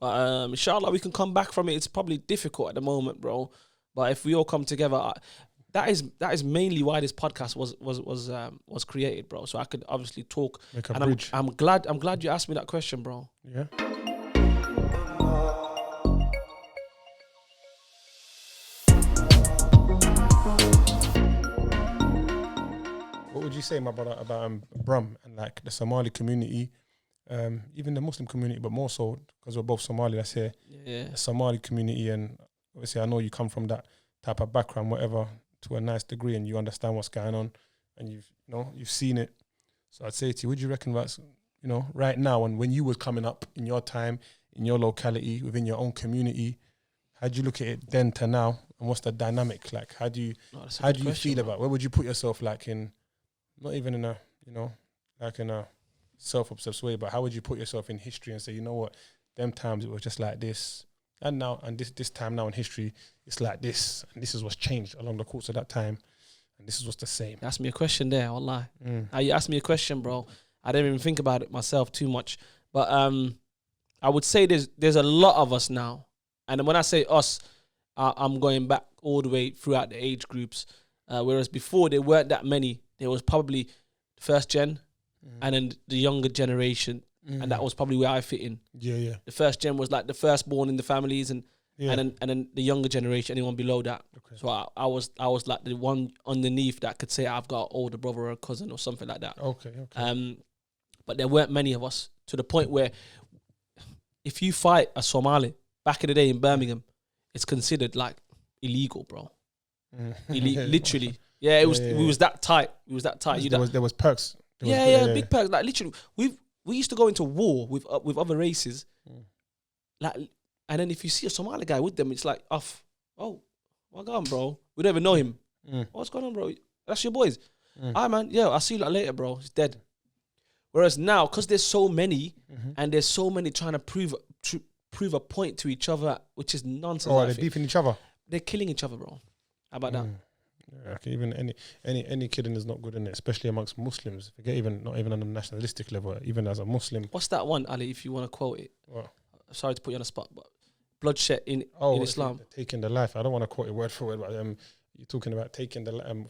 But inshallah, we can come back from it. It's probably difficult at the moment, bro. But if we all come together, that is mainly why this podcast was created, bro. So I could obviously talk. Make a and bridge. I'm glad you asked me that question, bro. Yeah. What would you say, my brother, about Brum and like the Somali community, even the Muslim community, but more so because we're both Somali, let's say, the Somali community, and obviously I know you come from that type of background, whatever, to a nice degree, and you understand what's going on, and you've seen it. So I'd say to you, would you reckon that's, right now, and when you was coming up in your time, in your locality, within your own community, how do you look at it then to now, and what's the dynamic like? How do you feel about? Where would you put yourself, like in, not even in a, like in a self-obsessed way, but how would you put yourself in history and say, you know what, them times it was just like this, and now, and this time now in history, it's like this, and this is what's changed along the course of that time, and this is what's the same. You asked me a question there, wallah. You asked me a question, bro. I didn't even think about it myself too much, but I would say there's a lot of us now, and when I say us, I'm going back all the way throughout the age groups, whereas before there weren't that many. There was probably first gen, and then the younger generation, and that was probably where I fit in. Yeah. The first gen was like the firstborn in the families, and then the younger generation, anyone below that. Okay. So I was like the one underneath that could say I've got an older brother or a cousin or something like that. Okay. But there weren't many of us, to the point where if you fight a Somali back in the day in Birmingham, it's considered like illegal, bro. Literally. Yeah, it was. Yeah. We was that tight. We was that tight. There was perks. Big perks. Like literally, we used to go into war with other races. Like, and then if you see a Somali guy with them, it's like off. Oh, what going on, bro? We don't even know him. What's going on, bro? That's your boys. Alright, man. Yeah, I'll see you later, bro. He's dead. Whereas now, because there's so many, and there's so many trying to prove a point to each other, which is nonsense. Oh, they're beefing each other. They're killing each other, bro. How about that? Yeah, okay, even any killing is not good in it, especially amongst Muslims. Forget not even on a nationalistic level, even as a Muslim. What's that one, Ali? If you want to quote it, what? Sorry to put you on the spot, but bloodshed in Islam. Taking the life. I don't want to quote it word for word, but you're talking about taking the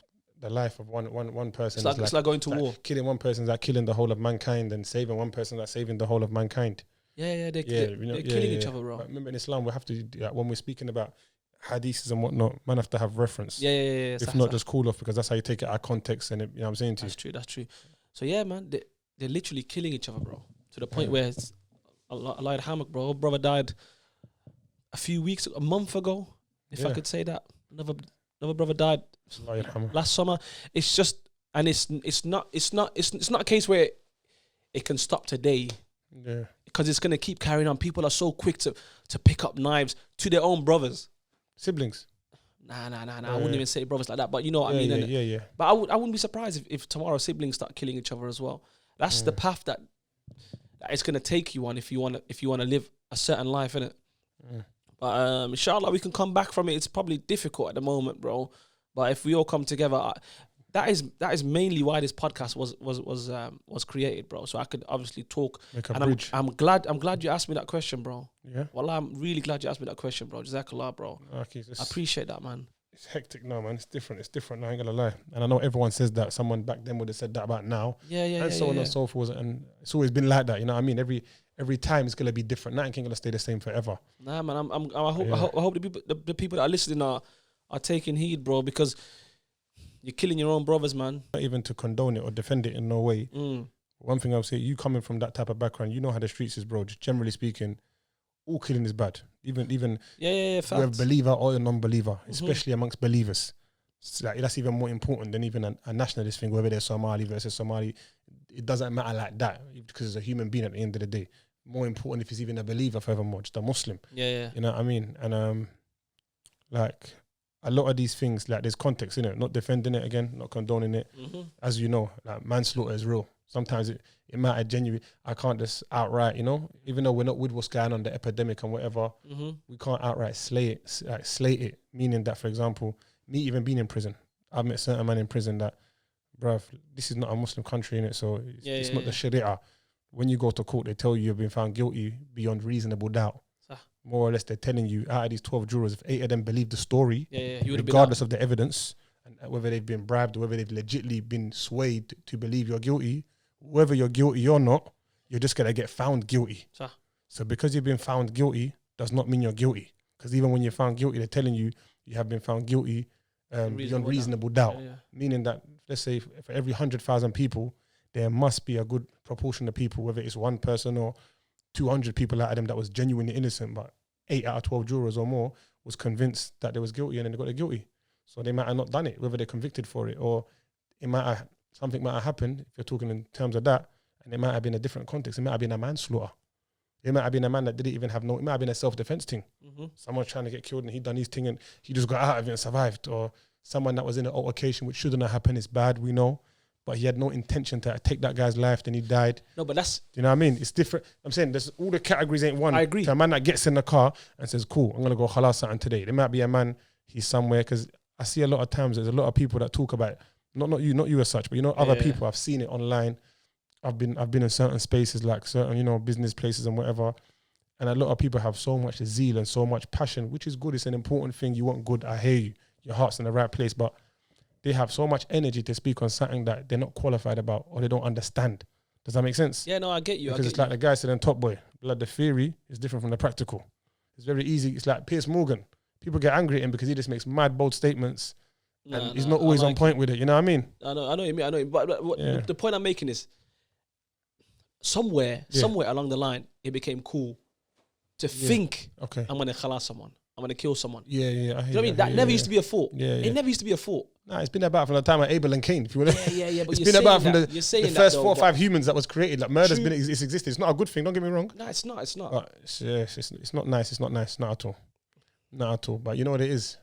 life of one person. It's like going to war. Killing one person is like killing the whole of mankind, and saving one person is like saving the whole of mankind. They're killing each other, bro. But remember, in Islam, we have to when we're speaking about hadiths and whatnot, man have to have reference. If not, just call off, because that's how you take it out of context, and what I'm saying to you. That's true. So yeah, man, they're literally killing each other, bro. To the point where it's Allah Hammock, bro. Old brother died a month ago, if I could say that. Another brother died last summer. It's just, and it's not a case where it can stop today. Yeah. Because it's gonna keep carrying on. People are so quick to pick up knives to their own brothers. Siblings. Nah. I wouldn't even say brothers like that, but you know what I mean. Yeah. But I wouldn't be surprised if tomorrow siblings start killing each other as well. That's the path that it's gonna take you on if you wanna live a certain life, innit? But inshallah, we can come back from it. It's probably difficult at the moment, bro. But if we all come together, that is mainly why this podcast was created, bro. So I could obviously talk. Make a bridge. I'm glad you asked me that question, bro. Yeah. Well, I'm really glad you asked me that question, bro. Jazakallah, bro. Okay, I appreciate that, man. It's hectic now, man. It's different. I ain't gonna lie. And I know everyone says that. Someone back then would have said that about now. Yeah. And so on and so forth. And it's always been like that. You know what I mean? Every time it's gonna be different. Nothing ain't gonna stay the same forever. Nah, man. I hope the people that are listening are taking heed, bro, because you're killing your own brothers, man. Not even to condone it or defend it in no way. One thing I'll say, you coming from that type of background, you know how the streets is, bro. Just generally speaking, all killing is bad. Even whether believer or a non-believer, especially amongst believers. That's even more important than even a nationalist thing, whether they're Somali versus Somali. It doesn't matter like that, because it's a human being at the end of the day. More important if he's even a believer, furthermore, just a Muslim. Yeah. You know what I mean? And like a lot of these things, like there's context in it, not defending it again, not condoning it. As you know, like manslaughter is real. Sometimes it might have genuinely, I can't just outright, even though we're not with what's going on, the epidemic and whatever, we can't outright slate it, meaning that, for example, me even being in prison, I've met certain man in prison that, bruv, this is not a Muslim country, innit? So it's not the Sharia. When you go to court, they tell you you've been found guilty beyond reasonable doubt. more or less they're telling you out of these 12 jurors, if 8 of them believe the story, regardless of the evidence, and whether they've been bribed or whether they've legitimately been swayed to believe you're guilty, whether you're guilty or not, you're just going to get found guilty. So because you've been found guilty does not mean you're guilty. Because even when you're found guilty, they're telling you you have been found guilty beyond reasonable doubt. Meaning that, let's say, for every 100,000 people, there must be a good proportion of people, whether it's one person or 200 people out of them that was genuinely innocent, but 8 out of 12 jurors or more was convinced that they was guilty and then they got it guilty. So they might have not done it, whether they're convicted for it, or something might have happened, if you're talking in terms of that, and it might have been a different context. It might have been a manslaughter. It might have been a man that didn't even have it might have been a self-defense thing. Someone trying to get killed and he done his thing and he just got out of it and survived. Or someone that was in an altercation which shouldn't have happened. It's bad, we know. But he had no intention to take that guy's life, then he died. No, but that's... Do you know what I mean? It's different. I'm saying there's all the categories ain't one. I agree. To a man that gets in the car and says, cool, I'm going to go halal something today. There might be a man, he's somewhere, because I see a lot of times there's a lot of people that talk about it. Not you as such, but other people. I've seen it online. I've been in certain spaces, like certain, business places and whatever. And a lot of people have so much zeal and so much passion, which is good. It's an important thing. You want good. I hear you. Your heart's in the right place. But they have so much energy to speak on something that they're not qualified about or they don't understand. Does that make sense? Yeah, no, I get you. Because it's like the guy said in Top Boy, like the theory is different from the practical. It's very easy. It's like Piers Morgan. People get angry at him because he just makes mad, bold statements. And he's not always on point with it. You know what I mean? I know what you mean. But the point I'm making is somewhere along the line, it became cool to think, okay, I'm going to khalas someone. I'm going to kill someone. Yeah. Do you know what I mean? That never used to be a thought. It never used to be a thought. Nah, it's been about from the time of Abel and Cain. If you want to, yeah. But it's been about from the first 4 or 5 but humans that was created. Like murder's it's existed. It's not a good thing. Don't get me wrong. No, it's not. But it's not nice. It's not nice. Not at all. Not at all. But you know what it is?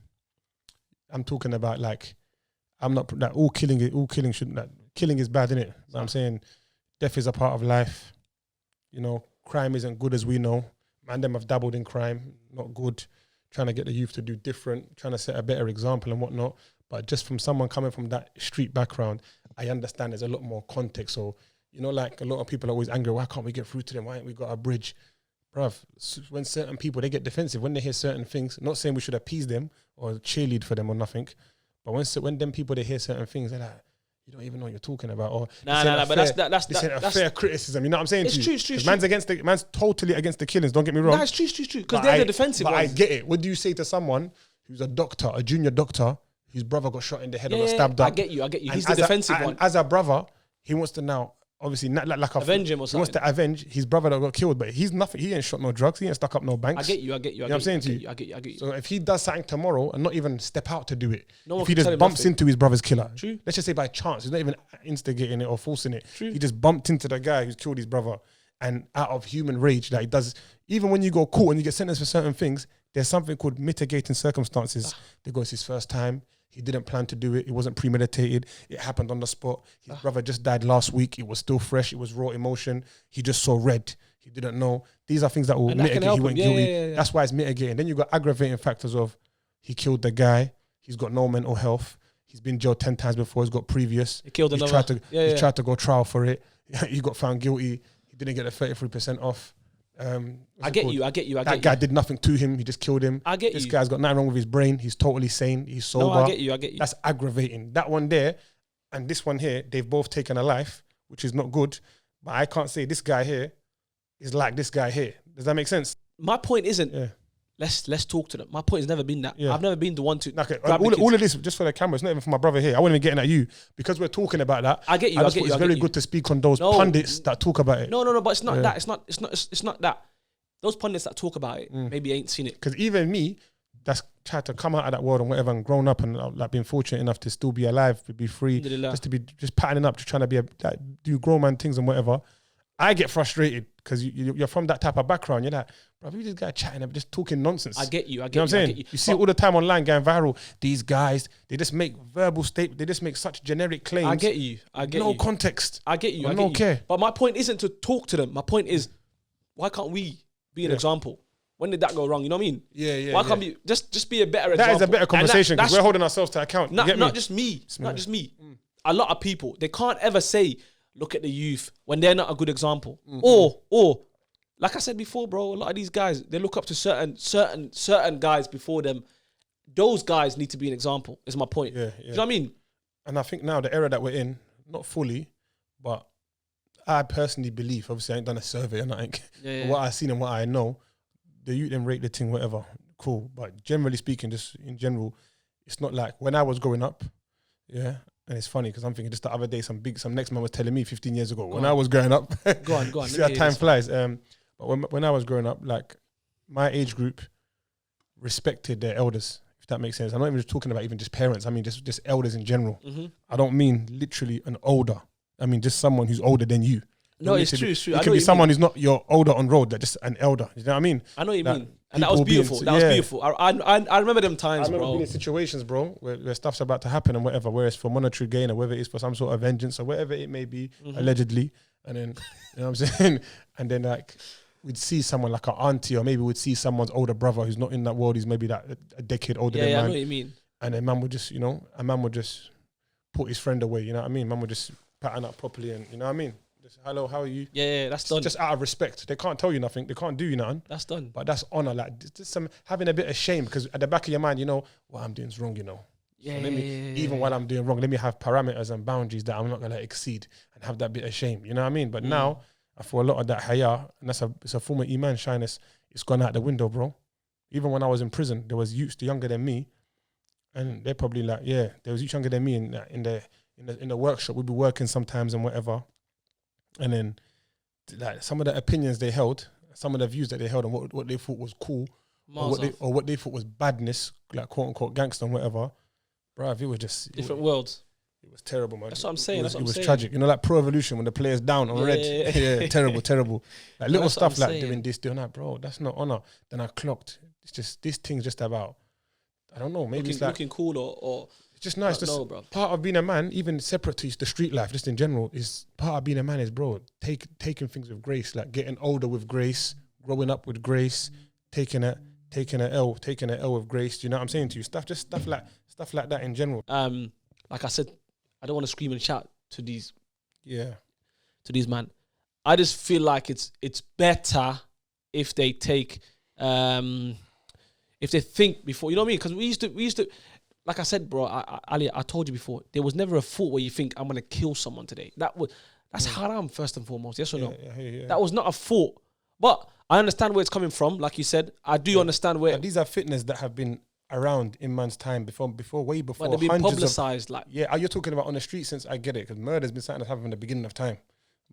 I'm talking about like, I'm not that all killing shouldn't. That killing is bad, innit? So I'm saying death is a part of life. Crime isn't good as we know. Man, them have dabbled in crime, not good. Trying to get the youth to do different, trying to set a better example and whatnot. But just from someone coming from that street background, I understand there's a lot more context. So, like a lot of people are always angry, why can't we get through to them? Why ain't we got a bridge? Bruv, when certain people, they get defensive, when they hear certain things, not saying we should appease them or cheerlead for them or nothing, but when them people, they hear certain things, they're like, you don't even know what you're talking about. Or but that's fair criticism. You know what I'm saying? It's true. Man's totally against the killings. Don't get me wrong. No, it's true. Because they're the defensive ones. But I get it. What do you say to someone who's a doctor, a junior doctor, whose brother got shot in the head or got stabbed up? I get you. He's the defensive one. As a brother, he wants to now, obviously, not like avenge him or something. He wants to avenge his brother that got killed, but he's nothing. He ain't shot no drugs. He ain't stuck up no banks. I get you. You know what I'm saying to you? I get you. So if he does something tomorrow and not even step out to do it, if he just bumps into his brother's killer, true. Let's just say by chance, he's not even instigating it or forcing it. True. He just bumped into the guy who's killed his brother, and out of human rage that he does, even when you go court and you get sentenced for certain things, there's something called mitigating circumstances. They go, it's his first time. He didn't plan to do it. It wasn't premeditated. It happened on the spot. His brother just died last week. It was still fresh. It was raw emotion. He just saw red. He didn't know. These are things that will mitigate. He went guilty. Yeah. That's why it's mitigating. Then you got aggravating factors of he killed the guy. He's got no mental health. He's been jailed 10 times before. He's got previous. He killed another. He tried to go trial for it. He got found guilty. He didn't get the 33% off. I get you. That guy did nothing to him. He just killed him. This guy's got nothing wrong with his brain. He's totally sane. He's sober. No, I get you. That's aggravating. That one there and this one here, they've both taken a life, which is not good. But I can't say this guy here is like this guy here. Does that make sense? My point isn't, let's talk to them. My point has never been that. Yeah. I've never been the one to... Okay, all of this, just for the camera, it's not even for my brother here. I wasn't even getting at you. Because we're talking about that. I get you. It's very good to speak on those pundits that talk about it. No, but it's not that. It's not that. Those pundits that talk about it maybe ain't seen it. Because even me, that's tried to come out of that world and whatever and grown up and like being fortunate enough to still be alive, to be free, just patterning up, just trying to be do grown man things and whatever. I get frustrated because you're from that type of background. You're like, bro, who's this guy chatting up, just talking nonsense? I get you. You know what I'm saying? You see it all the time online going viral. These guys, they just make verbal statements. They just make such generic claims. I get you. No context. I get you. I don't care. But my point isn't to talk to them. My point is, why can't we be an example? When did that go wrong? You know what I mean? Yeah. Why can't we just be a better example? That is a better conversation because we're holding ourselves to account. Not just me. Not just me. A lot of people, they can't ever say, look at the youth when they're not a good example. Or like I said before, bro, a lot of these guys, they look up to certain guys before them. Those guys need to be an example, is my point. Yeah, Do you know what I mean? And I think now the era that we're in, not fully, but I personally believe, obviously I ain't done a survey or nothing, but what I've seen and what I know, the youth them rate the thing, whatever, cool. But generally speaking, just in general, it's not like when I was growing up, yeah. And it's funny because I'm thinking just the other day, some next man was telling me 15 years ago when I was growing up. Go on. See how time flies. But when I was growing up, like my age group respected their elders, if that makes sense. I'm not even just talking about even just parents. I mean just elders in general. Mm-hmm. I don't mean literally an older. I mean just someone who's older than you. No, it's true. It could be someone who's not your older on road, that just an elder. You know what I mean? I know what you mean. And that was beautiful. That was beautiful. I remember them times, bro. I remember being in situations, bro, where stuff's about to happen and whatever, whether it's for monetary gain or whether it's for some sort of vengeance or whatever it may be, allegedly. And then, you know what I'm saying? And then, like, we'd see someone like an auntie, or maybe we'd see someone's older brother who's not in that world. He's maybe that a decade older than mine. I know what you mean. And then man would just, a man would just put his friend away, you know what I mean? Man would just pattern up properly and, you know what I mean? Just, hello, how are you? Yeah, that's done. Just out of respect. They can't tell you nothing. They can't do you nothing. That's done. But that's honor. Like, just some having a bit of shame, because at the back of your mind, what I'm doing is wrong, Yeah, so even while I'm doing wrong, let me have parameters and boundaries that I'm not going to exceed and have that bit of shame. You know what I mean? But now, I feel a lot of that haya, and it's a form of iman, shyness, it's gone out the window, bro. Even when I was in prison, there was youths younger than me, and they're probably like, there was youths younger than me in the workshop. We'd be working sometimes and whatever. And then, like, some of the opinions they held, some of the views that they held, and what they thought was cool, or what they thought was badness, like quote unquote gangster and whatever, bruv, it was just different worlds. It was terrible, man. That's what I'm saying. It was tragic. Like Pro Evolution when the player's down on red. Yeah, terrible. Like little stuff like doing this, doing that, bro. That's not honor. Then I clocked. It's just this thing's just about, I don't know. Maybe it's like looking cool or it's just nice. Just part of being a man, even separate to the street life, just in general, is part of being a man is, bro, taking things with grace, like getting older with grace, growing up with grace, taking an L with grace. Do you know what I'm saying to you? Stuff like that in general. Like I said, I don't want to scream and shout to these. Yeah. To these man. I just feel like it's better if they take if they think before. You know what I mean? Because we used to. Like I said, bro, Ali, I told you before, there was never a thought where you think I'm gonna kill someone today. That's haram first and foremost. Yes or no? Yeah. That was not a thought. But I understand where it's coming from. Like you said, I do understand where. And these are fitness that have been around in man's time way before. But they've been publicized. You're talking about on the street since I get it, because murder's been something that's happened from the beginning of time,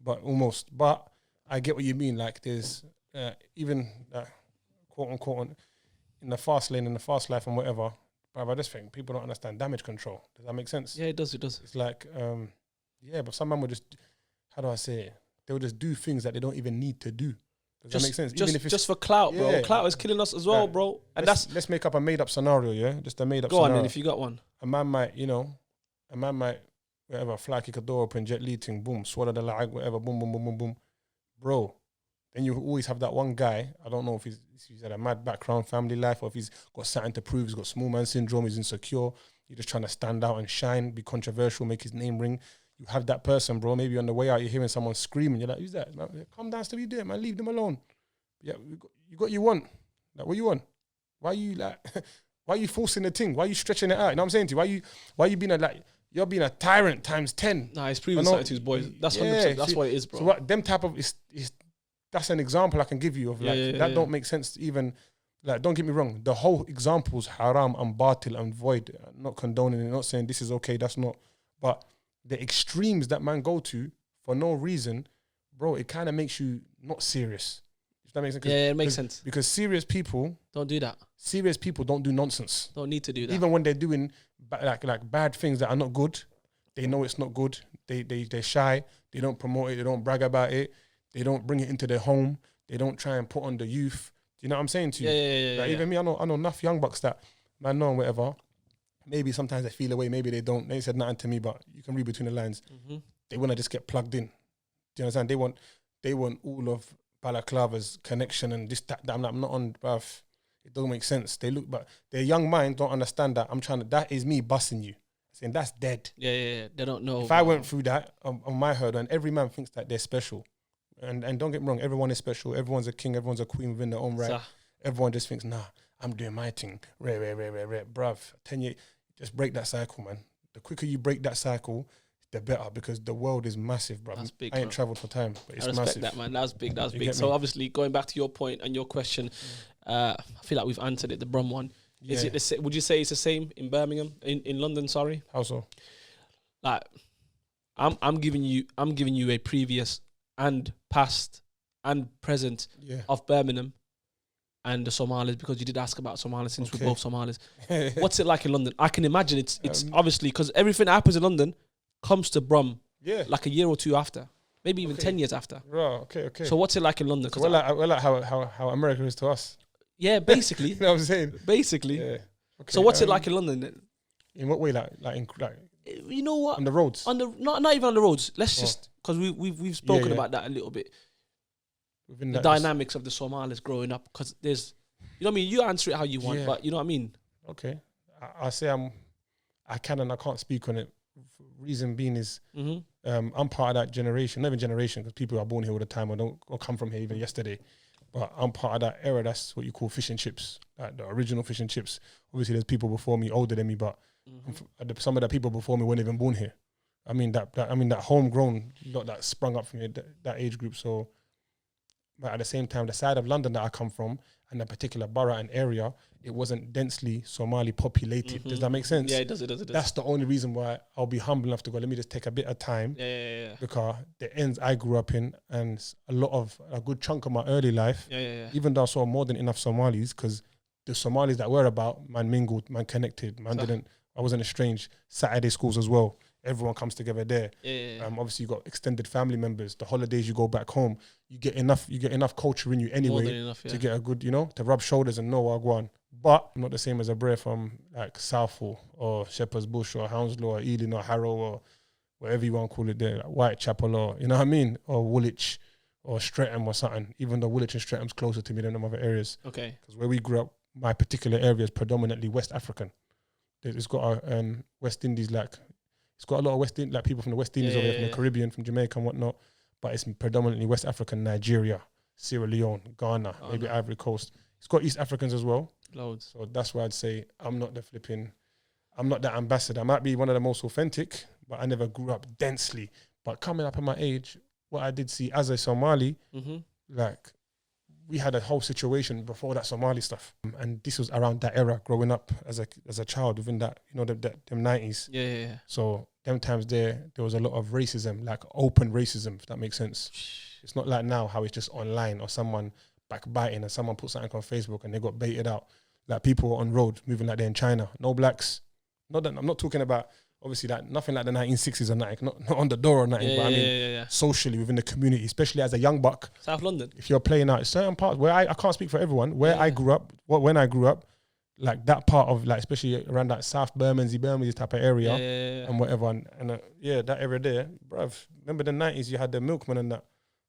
but almost. But I get what you mean. Like there's even quote unquote in the fast lane, in the fast life, and whatever. But I just think people don't understand damage control. Does that make sense? Yeah, it does. It's like, but some man would just, how do I say it? They would just do things that they don't even need to do. Does that make sense? Just for clout, bro. Clout is killing us as well, bro. And let's make up a made up scenario, yeah? Just a made up scenario. Go on then, if you got one. A man might, whatever, fly kick a door open, jet lead thing, boom, swallow the lag, whatever, boom, boom, boom, boom, boom. Bro, then you always have that one guy, I don't know if he's had a mad background, family life, or if he's got something to prove, he's got small man syndrome, he's insecure, you're just trying to stand out and shine, be controversial, make his name ring. You have that person, bro, maybe on the way out, you're hearing someone screaming, you're like, who's that? Man, come down, still you doing, man, leave them alone. Yeah, you got what you want. Like, what you want? Why are you forcing the thing? Why are you stretching it out? You know what I'm saying to you? Why you being you're being a tyrant times 10. Nah, he's proving something to his boys. That's 100%. That's what it is, bro. So what them type of is that's an example I can give you of that don't make sense to even, like, don't get me wrong, the whole example's haram and batil and void, not condoning it, not saying this is okay, that's not, but the extremes that man go to for no reason, bro, it kind of makes you not serious. If that makes sense. Yeah, it makes sense. Because serious people don't do that. Serious people don't do nonsense. Don't need to do that. Even when they're doing like bad things that are not good, they know it's not good. They're shy. They don't promote it. They don't brag about it. They don't bring it into their home. They don't try and put on the youth. Do you know what I'm saying to you? Yeah. Even me, I know enough young bucks that man know and whatever. Maybe sometimes they feel away. Maybe they don't. They ain't said nothing to me, but you can read between the lines. Mm-hmm. They want to just get plugged in. Do you understand? They want all of Balaclava's connection and this, that. I'm not on, bruv. It doesn't make sense. They look, but their young mind don't understand that. That is me busting you. Saying that's dead. Yeah. They don't know. If I went through that on my herd, and every man thinks that they're special. And don't get me wrong, everyone is special. Everyone's a king. Everyone's a queen within their own right. Everyone just thinks, nah, I'm doing my thing. Bruv, 10 years, just break that cycle, man. The quicker you break that cycle, the better, because the world is massive, bruv. That's big, I ain't travelled for time, but it's massive. I respect that, man. That's big. So obviously, going back to your point and your question, I feel like we've answered it, the Brum one. Is it would you say it's the same in Birmingham, in London, sorry? How so? Like, I'm giving you a previous and past and present of Birmingham and the Somalis, because you did ask about Somalis, since we're both Somalis. What's it like in London? I can imagine it's obviously, because everything that happens in London comes to Brum like a year or two after, maybe even 10 years after. Right, okay. So what's it like in London? So we're like how America is to us. Yeah, basically. You know what I'm saying? Basically. Yeah. Okay, so what's it like in London then? In what way? Like you know what? On the roads? Not even on the roads. Let's just, because we've spoken about that a little bit. Within the dynamics of the Somalis growing up, because there's, you know what I mean? You answer it how you want, but you know what I mean? Okay. I say I can and I can't speak on it. Reason being is I'm part of that generation, not even generation, because people are born here all the time or come from here even yesterday. But I'm part of that era. That's what you call fish and chips, like the original fish and chips. Obviously, there's people before me, older than me, but some of the people before me weren't even born here. I mean that homegrown lot that sprung up from here, that age group. So, but at the same time, the side of London that I come from, and the particular borough and area, it wasn't densely Somali populated. Does that make sense? Yeah, it does. That's the only reason why I'll be humble enough to go, let me just take a bit of time. Yeah. Because the ends I grew up in, and a good chunk of my early life, even though I saw more than enough Somalis, because the Somalis that were about, man mingled, man connected, I wasn't estranged. Saturday schools as well. Everyone comes together there. Obviously, you got extended family members. The holidays, you go back home. You get enough culture in you anyway to get a good, to rub shoulders and know Wagwan. But not the same as a brer from like Southall or Shepherd's Bush or Hounslow or Ealing or Harrow or whatever you want to call it there, like Whitechapel or, you know what I mean? Or Woolwich or Streatham or something. Even though Woolwich and Streatham's closer to me than them other areas. Okay. Because where we grew up, my particular area is predominantly West African. It's got a West Indies it's got a lot of people from the West Indies over there, from the Caribbean, from Jamaica and whatnot. But it's predominantly West African, Nigeria, Sierra Leone, Ghana, maybe Ivory Coast. It's got East Africans as well. Loads. So that's why I'd say I'm not that ambassador. I might be one of the most authentic, but I never grew up densely. But coming up at my age, what I did see as a Somali, like, we had a whole situation before that Somali stuff. And this was around that era, growing up as a child within that, them 90s. Yeah. So them times there was a lot of racism, like open racism, if that makes sense. It's not like now how it's just online or someone backbiting and someone put something on Facebook and they got baited out. Like people on road moving like they're in China. No blacks. Not that I'm not talking about obviously that nothing like the 1960s or nothing, not on the door or nothing, but I mean socially within the community, especially as a young buck. South London. If you're playing out certain parts where I can't speak for everyone, where I grew up, when I grew up, like that part of like especially around that South Bermondsey type of area and whatever, and that area there, bruv. Remember the 90s? You had the milkman and that.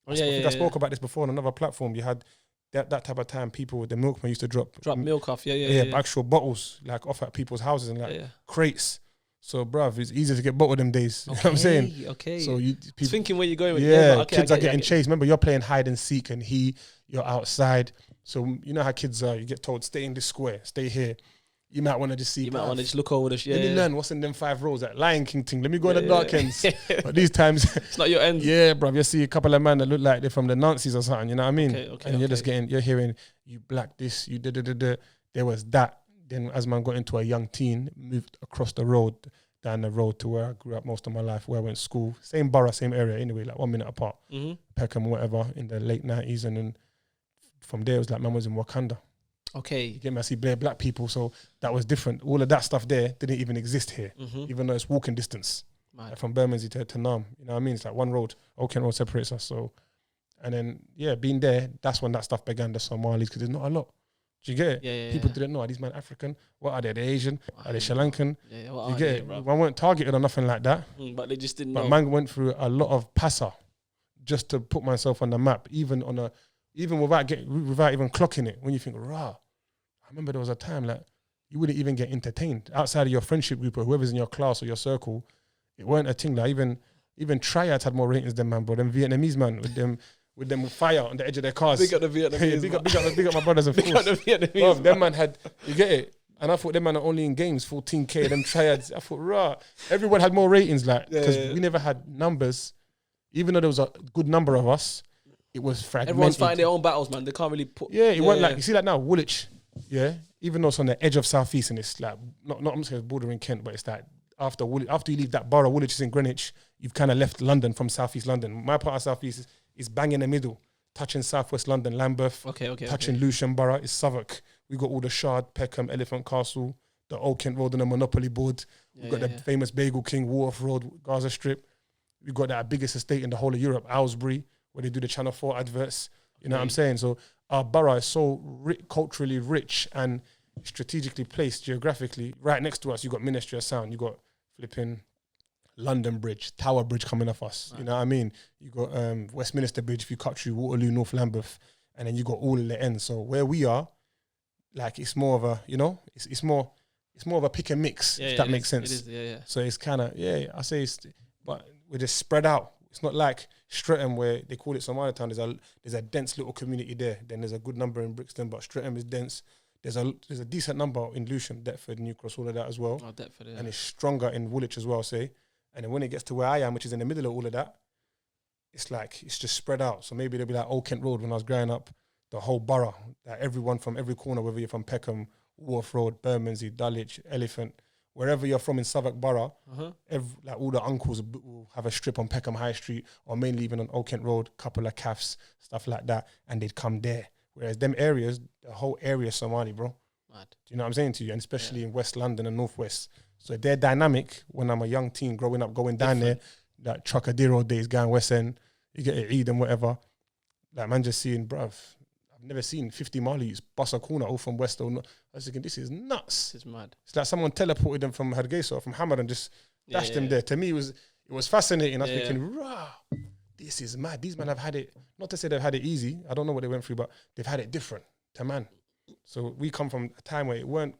I think I spoke about this before on another platform. You had that type of time. People with the milkman used to drop milk off. Actual bottles like off at people's houses and like crates. So, bruv, it's easier to get bottled them days. You know what I'm saying? Okay. So thinking where you're going with kids are getting chased. Remember, you're playing hide and seek and you're outside. So you know how kids are. You get told, stay in this square, stay here. You might want to just see. You might want to just look over the Let me learn what's in them 5 rows, that Lion King thing. Let me go in the dark ends. But these times... it's not your end. Yeah, bruv. You see a couple of men that look like they're from the Nazis or something. You know what I mean? And you're hearing, you black this, you da-da-da-da. There was that. Then as man got into a young teen, moved across the road, down the road to where I grew up most of my life, where I went to school. Same borough, same area anyway, like 1 minute apart. Peckham, whatever, in the late 90s. And then from there, it was like man was in Wakanda. Okay. You get me? I see black people, so that was different. All of that stuff there didn't even exist here, even though it's walking distance. Like from Bermondsey to Nam. You know what I mean? It's like one road. Oaken Road separates us. So, and then, being there, that's when that stuff began, the Somalis, because there's not a lot. Do you get it? Yeah. People didn't know, are these men African? What are they? Are they Asian? Are they Sri Lankan? Yeah, you get it? One weren't targeted or nothing like that. But they just didn't know. But man went through a lot of passa just to put myself on the map, even without even clocking it. When you think, rah, I remember there was a time like you wouldn't even get entertained outside of your friendship group or whoever's in your class or your circle. It weren't a thing. Like even triads had more ratings than man, bro. Them Vietnamese man with with them fire on the edge of their cars. Big up the Vietnamese. big up my brothers and Big up the fools. Vietnamese. Bruv, them man had, you get it? And I thought them man are only in games, 14K, them triads. I thought, rah. Everyone had more ratings, like, because we never had numbers. Even though there was a good number of us, it was fragmented. Everyone's fighting their own battles, man. They can't really put... Yeah, it went like, you see that now, Woolwich, yeah? Even though it's on the edge of South East and it's like, not I'm saying it's bordering Kent, but it's like, after you leave that borough, Woolwich is in Greenwich, you've kind of left London from South East London. My part of South East is bang in the middle, touching South West London, Lambeth, touching Lewisham Borough, is Southwark. We got all the Shard, Peckham, Elephant Castle, the Old Kent Road and the Monopoly board. We've got the famous Bagel King, Wharf Road, Gaza Strip. We've got that biggest estate in the whole of Europe, Aylesbury, where they do the Channel 4 adverts. You know what I'm saying? So our borough is so culturally rich and strategically placed geographically. Right next to us, you got Ministry of Sound. You got flipping London Bridge, Tower Bridge coming off us. Right. You know what I mean? You got Westminster Bridge if you cut through Waterloo, North Lambeth, and then you got all of the ends. So where we are, like it's more of a, you know, it's more of a pick and mix, if that makes sense. It is, So it's kind of, I say but we're just spread out. It's not like Streatham where they call it Somali Town. There's a dense little community there. Then there's a good number in Brixton, but Streatham is dense. There's a decent number in Lewisham, Deptford, New Cross, all of that as well. Oh, Deptford, yeah. And it's stronger in Woolwich as well, say. And then when it gets to where I am, which is in the middle of all of that, it's like, it's just spread out. So maybe there'll be like Old Kent Road when I was growing up, the whole borough, like everyone from every corner, whether you're from Peckham, Wharf Road, Bermondsey, Dulwich, Elephant, wherever you're from in Southwark Borough, like all the uncles will have a strip on Peckham High Street or mainly even on Old Kent Road, couple of cafes, stuff like that, and they'd come there. Whereas them areas, the whole area is Somali, bro. Mad. Do you know what I'm saying to you? And especially in West London and Northwest. So they're dynamic when I'm a young teen growing up, going down there, like Trocadero days, going West End, you get it, Eid and whatever. Like, man, just seeing, bruv, I've never seen 50 Malis bust a corner all from West or not. I was thinking, this is nuts. This is mad. It's like someone teleported them from Hargeisa or from Hamad and just dashed them there. To me, it was fascinating. I was thinking, rah, this is mad. These men have had it, not to say they've had it easy. I don't know what they went through, but they've had it different to man. So we come from a time where I wouldn't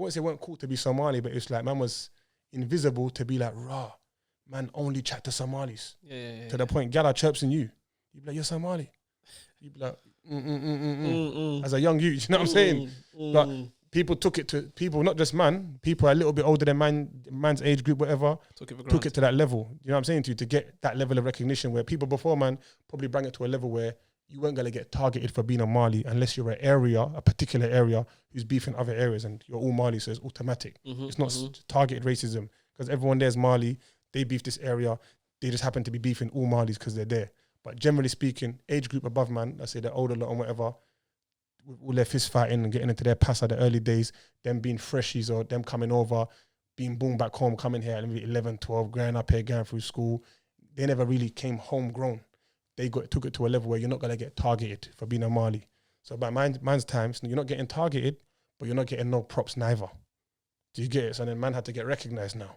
say it weren't cool to be Somali, but it's like man was invisible to be like, rah, man only chat to Somalis. To the point, Gala chirps in you. You be like, you're Somali. You be like, as a young youth, you know what I'm saying? But people took it to people, not just man, people a little bit older than man's age group, whatever, took it to that level. You know what I'm saying to you? To get that level of recognition where people before man probably bring it to a level where you weren't going to get targeted for being a Mali unless you're a particular area who's beefing other areas and you're all Mali, so it's automatic. It's not targeted racism because everyone there's Mali, they beef this area, they just happen to be beefing all Malis because they're there. But generally speaking, age group above man, I say the older lot and whatever, with all their fist fighting and getting into their past at the early days, them being freshies or them coming over, being born back home, coming here at 11, 12, growing up here, going through school, they never really came homegrown. They took it to a level where you're not going to get targeted for being a Mali. So by man's times, you're not getting targeted, but you're not getting no props neither. Do you get it? So then man had to get recognized now.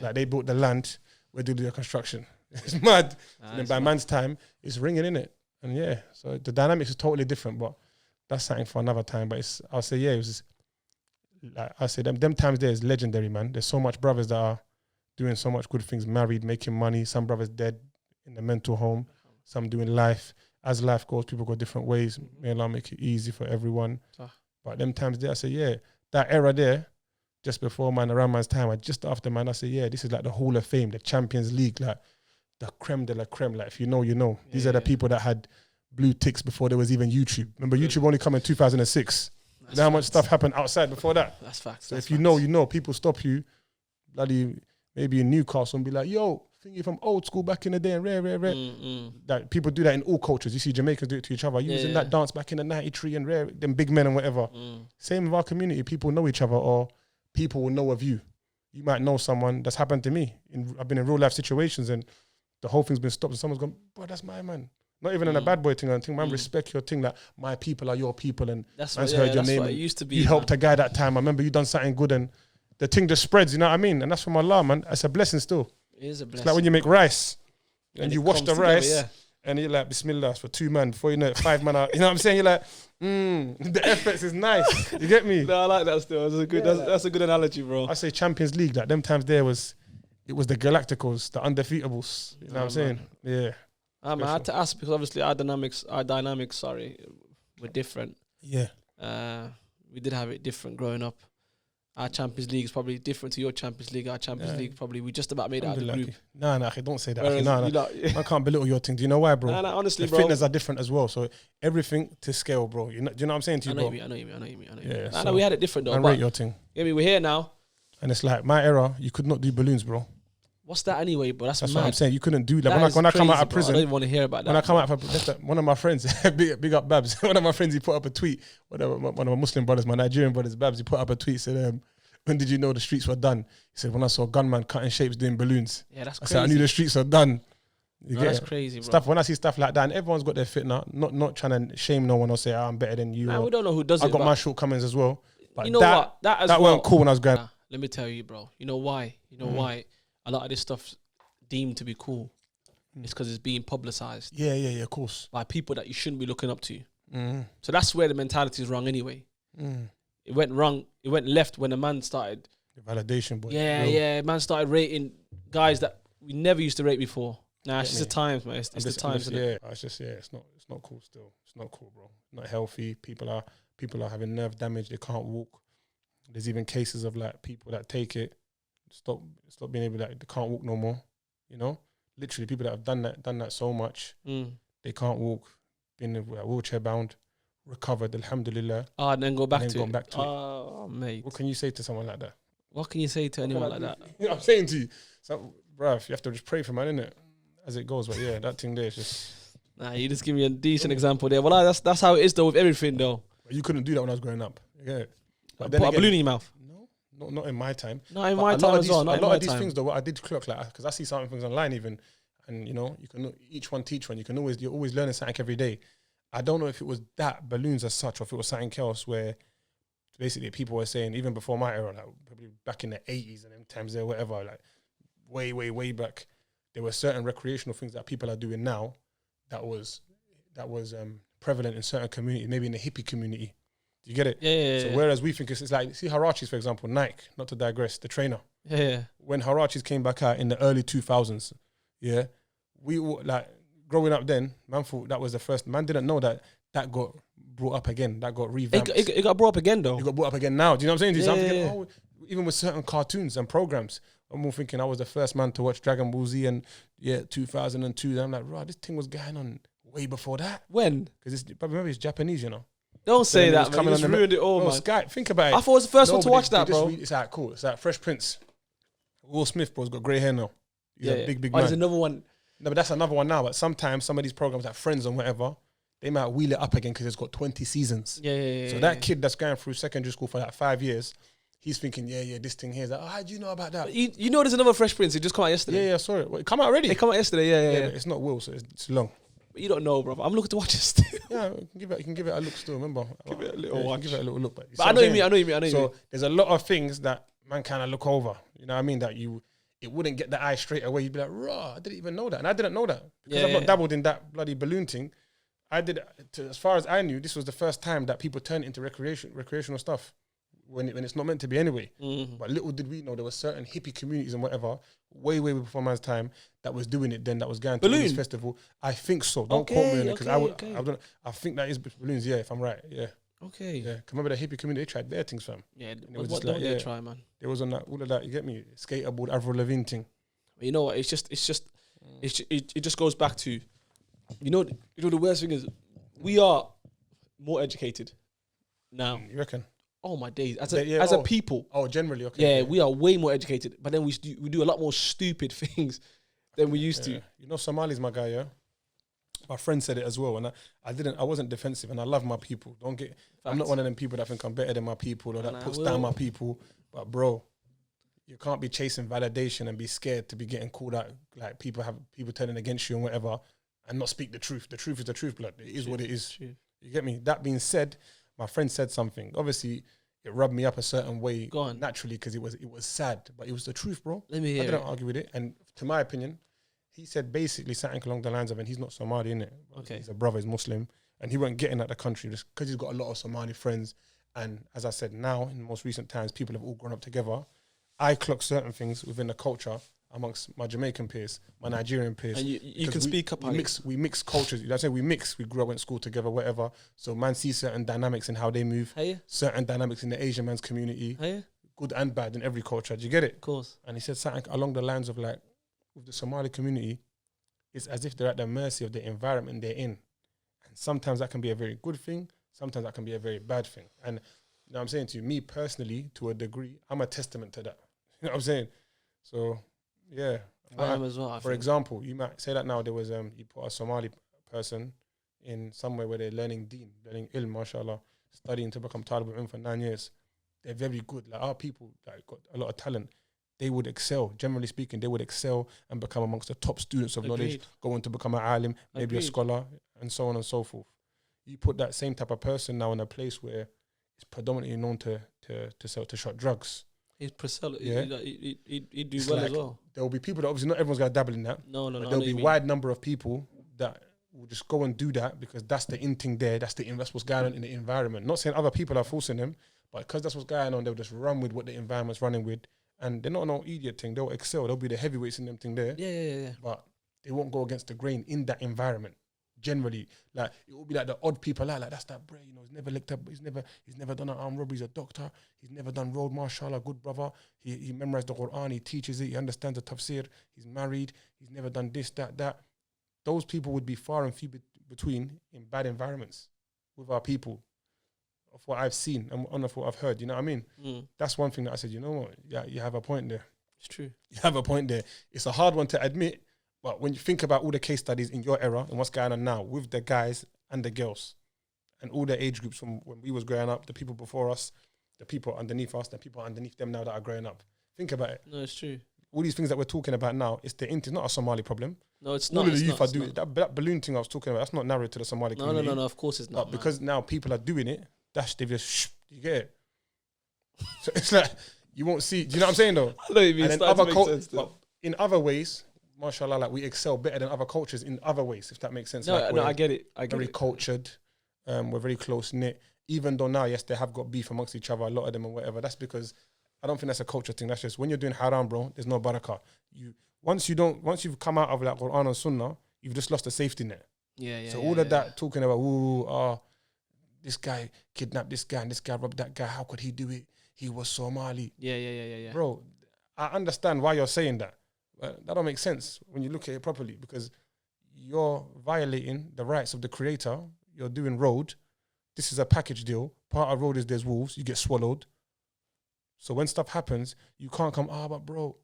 Like they bought the land, we're doing the construction. It's mad. And then by man's time, it's ringing in it. And so the dynamics is totally different, but that's something for another time. But I'll say, it was just, like I say, them times there is legendary, man. There's so much brothers that are doing so much good things, married, making money. Some brothers dead in the mental home. Some doing life. As life goes, people go different ways. May Allah make it easy for everyone. But them times there, I say, that era there, just before man, around man's time, just after man, I say, this is like the Hall of Fame, the Champions League, like the creme de la creme. Like if you know, you know. These are the people that had blue ticks before there was even YouTube. Remember, YouTube only come in 2006. You know how much stuff happened outside before that? That's facts. So if you know, you know. People stop you, bloody maybe in Newcastle and be like, yo, think you're from old school back in the day and rare. That people do that in all cultures. You see Jamaicans do it to each other. Using that dance back in the 93 and rare, them big men and whatever. Same with our community. People know each other or people will know of you. You might know someone. That's happened to me. I've been in real life situations and the whole thing's been stopped and someone's gone, bro, that's my man. Not even in a bad boy thing or anything. Man, respect your thing. Like, my people are your people. And that's man's heard your name. What it used to be. You helped a guy that time. I remember you done something good and the thing just spreads, you know what I mean? And that's from Allah, man. It's a blessing still. It is a blessing. It's like when you make rice and you wash the rice and you're like, Bismillah, for 2 man. Before you know it, 5 man out. You know what I'm saying? You're like, the efforts is nice. You get me? No, I like that still. That's a good analogy, bro. I say Champions League. Like them times there was, it was the Galacticos, the undefeatables. You know what I'm saying? Yeah. I had to ask because obviously our dynamics, were different. Yeah. We did have it different growing up. Our Champions League is probably different to your Champions League. Our Champions League probably we just about made it out of the group. Nah, don't say that. Whereas, I can't belittle your thing. Do you know why, bro? Honestly, the bro. fitness are different as well. So everything to scale, bro. Do you know what I'm saying to you, bro? I know you mean. Yeah, I know we had it different though. I rate your thing. We're here now. And it's like my era, you could not do balloons, bro. What's that anyway, bro? That's what mad. I'm saying. You couldn't do that. When I crazy, come out of bro. prison, I don't even want to hear about that. When I come out of one of my friends, big up Babs. One of my friends, he put up a tweet. One of my Muslim brothers, my Nigerian brothers, Babs, he put up a tweet, said, when did you know the streets were done? He said, when I saw gunman cutting shapes doing balloons. Yeah, that's I crazy. said, I knew the streets were done. That's crazy, bro. Stuff, when I see stuff like that, and everyone's got their fitna, not trying to shame no one or say, I'm better than you. Man, we don't know who does it. I got my shortcomings as well. But you know what? That weren't cool when I was going. Let me tell you, bro. You know why? Why? A lot of this stuff's deemed to be cool. It's because it's being publicized. Yeah, of course. By people that you shouldn't be looking up to. So that's where the mentality is wrong anyway. It went wrong. It went left when a man started. The validation, boy. Yeah. Man started rating guys that we never used to rate before. Nah, it's just the times, man. It's the times. It's not cool still. It's not cool, bro. Not healthy. People are having nerve damage. They can't walk. There's even cases of like people that take it, stop being able to, they can't walk no more. You know? Literally people that have done that so much, they can't walk, been wheelchair bound, recovered, alhamdulillah. And then go back to it. Oh, mate. What can you say to someone like that? What can you say to anyone like that? You know what I'm saying to you? So, bruv, you have to just pray for man, innit? As it goes. But yeah, that thing there is just... Nah, you just give me a decent example there. Well, that's how it is though with everything though. You couldn't do that when I was growing up. Yeah. Put a balloon in your mouth. No, not in my time. Not in my time as well. A lot of these things though, what I did clock like, because I see some things online even, and you know, you can each one teach one. You're always learning something every day. I don't know if it was that balloons as such, or if it was something else where basically people were saying even before my era, like probably back in the 80s and them times there, whatever, like way back, there were certain recreational things that people are doing now that was prevalent in certain communities, maybe in the hippie community. Do you get it? Yeah. So whereas we think it's like, see Harachis, for example, Nike, not to digress, the trainer. Yeah. When Harachis came back out in the early 2000s, yeah, we were like, growing up then, man thought that was the first, man didn't know that got brought up again, that got revamped. It got brought up again though. It got brought up again now. Do you know what I'm saying? Yeah, I'm thinking, even with certain cartoons and programs, I'm more thinking I was the first man to watch Dragon Ball Z and 2002. And I'm like, right, this thing was going on way before that. When? Because remember it's Japanese, you know. Don't say that, man. You just ruined it all, man. Sky, think about it. I thought it was the first one to watch that, bro. It's like cool. It's like Fresh Prince. Will Smith, bro, has got grey hair now. He's a big man. There's another one. No, but that's another one now. But sometimes some of these programs, like Friends and whatever, they might wheel it up again because it's got 20 seasons. Yeah. So that kid that's going through secondary school for like 5 years, he's thinking, this thing here is like, how do you know about that? You know there's another Fresh Prince. It just come out yesterday. Yeah, sorry. It come out already? It come out yesterday, yeah. But it's not Will, so it's long. But you don't know, bro. I'm looking to watch it still. Yeah, you can give it a look still, remember? Give it a little watch. Give it a little look. But I know you mean. So there's a lot of things that man kind of look over. You know what I mean? That it wouldn't get the eye straight away. You'd be like, raw, I didn't even know that. And I didn't know that. Because I've not dabbled in that bloody balloon thing. I did, as far as I knew, this was the first time that people turned into recreational stuff when it's not meant to be anyway. Mm-hmm. But little did we know there were certain hippie communities and whatever, way before man's time, that was doing it then, that was going to this festival. I think so. Don't quote me on it, because I think that is balloons, if I'm right, Okay. Yeah, remember the hippie community, they tried their things, fam. Yeah, what they try, man? There was on that, all of that, you get me? Skaterboard, Avril Lavigne thing. You know what? It just goes back to, you know the worst thing is, we are more educated now. You reckon? Oh my days! As a people. Oh, generally, okay. Yeah, we are way more educated, but then we do a lot more stupid things than we used to. You know, Somali's my guy, yeah. My friend said it as well, and I wasn't defensive, and I love my people. I'm not one of them people that think I'm better than my people or that puts down my people. But bro, you can't be chasing validation and be scared to be getting called out. Like people turning against you and whatever, and not speak the truth. The truth is the truth, blood. It is what it is. True. You get me? That being said, my friend said something. Obviously, it rubbed me up a certain way naturally because it was sad, but it was the truth, bro. Let me hear I didn't argue with it, and to my opinion, he said basically something along the lines of, and he's not Somali, innit? Okay. He's a brother, he's Muslim, and he weren't getting at the country just because he's got a lot of Somali friends. And as I said, now in the most recent times, people have all grown up together. I clock certain things within the culture amongst my Jamaican peers, my Nigerian peers. And you can speak up. We mix cultures. I say we mix. We grew up, went to school together, whatever. So man sees certain dynamics in how they move. Certain dynamics in the Asian man's community. Good and bad in every culture. Do you get it? Of course. And he said something along the lines of like, with the Somali community, it's as if they're at the mercy of the environment they're in. And sometimes that can be a very good thing. Sometimes that can be a very bad thing. And you know what I'm saying to you, me personally, to a degree, I'm a testament to that. You know what I'm saying? So, yeah. I am as well. For example, you might say that now there was, you put a Somali person in somewhere where they're learning deen, learning ilm, mashallah, studying to become Talib al-Ilm for 9 years. They're very good. Like our people that got a lot of talent, they would excel. Generally speaking, they would excel and become amongst the top students of knowledge, go on to become an alim, maybe a scholar, and so on and so forth. You put that same type of person now in a place where it's predominantly known to shot drugs. He'd do well as well. There will be people that obviously not everyone's going to dabble in that. No. But there'll be a wide number of people that will just go and do that because that's the in thing there. That's what's going on in the environment. Not saying other people are forcing them, but because that's what's going on, they'll just run with what the environment's running with. And they're not no idiot thing. They'll excel. They'll be the heavyweights in them thing there. Yeah. But they won't go against the grain in that environment. Generally, like it will be like the odd people like that's that bro, you know, he's never licked up, he's never done an armed robbery, he's a doctor, he's never done road marshal, a good brother, he memorized the Quran, he teaches it, he understands the tafsir, he's married, he's never done this, that. Those people would be far and few between in bad environments with our people, of what I've seen and of what I've heard, you know what I mean? That's one thing that I said, you know what, yeah, you have a point there. It's true. You have a point there. It's a hard one to admit. But when you think about all the case studies in your era and what's going on now with the guys and the girls and all the age groups from when we was growing up, the people before us, the people underneath us, the people underneath them now that are growing up. Think about it. No, it's true. All these things that we're talking about now, it's not a Somali problem. No, it's not. All of the youth are doing that balloon thing I was talking about. That's not narrow to the Somali community. No, of course it's not. But because now people are doing it, they've just, you get it? So it's like, you won't see, do you know what I'm saying though? I know you mean. In other ways, mashallah, like we excel better than other cultures in other ways, if that makes sense. No, I get it. Very cultured. We're very close knit. Even though now, yes, they have got beef amongst each other, a lot of them and whatever. That's because I don't think that's a culture thing. That's just when you're doing haram, bro. There's no barakah. Once you've come out of like Quran and Sunnah, you've just lost the safety net. Yeah. So all of that talking about, this guy kidnapped this guy and this guy robbed that guy. How could he do it? He was Somali. Yeah. Bro, I understand why you're saying that. That don't make sense when you look at it properly because you're violating the rights of the creator. You're doing road. This is a package deal. Part of road is there's wolves. You get swallowed. So when stuff happens, you can't come, but bro,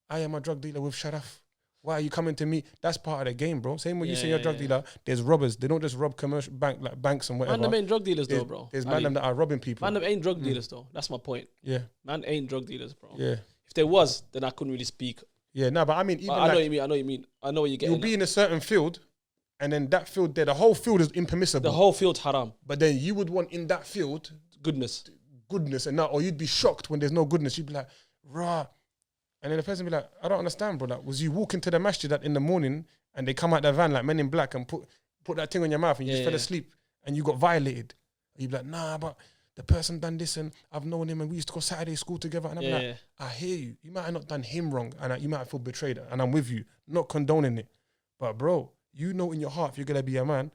I am a drug dealer with Sharaf. Why are you coming to me? That's part of the game, bro. Same way you say you're a drug dealer, there's robbers. They don't just rob commercial banks and whatever. Man, them ain't drug dealers though, bro. There's man them that are robbing people. Man, them ain't drug dealers though. That's my point. Yeah. Man ain't drug dealers, bro. Yeah. If there was, then I couldn't really speak. Yeah, no, but I mean, even I know what you mean. I know what you're getting. You'll be in a certain field, and then that field there, the whole field is impermissible. The whole field's haram. But then you would want in that field goodness, and now, or you'd be shocked when there's no goodness. You'd be like, rah. And then the person be like, I don't understand, bro. Like, was you walking to the masjid in the morning and they come out the van like Men in Black and put that thing on your mouth and you just fell asleep and you got violated? And you'd be like, nah, but the person done this and I've known him and we used to go Saturday school together. And I'm like, I hear you. You might have not done him wrong and you might feel betrayed and I'm with you, not condoning it. But bro, you know in your heart, if you're going to be a man,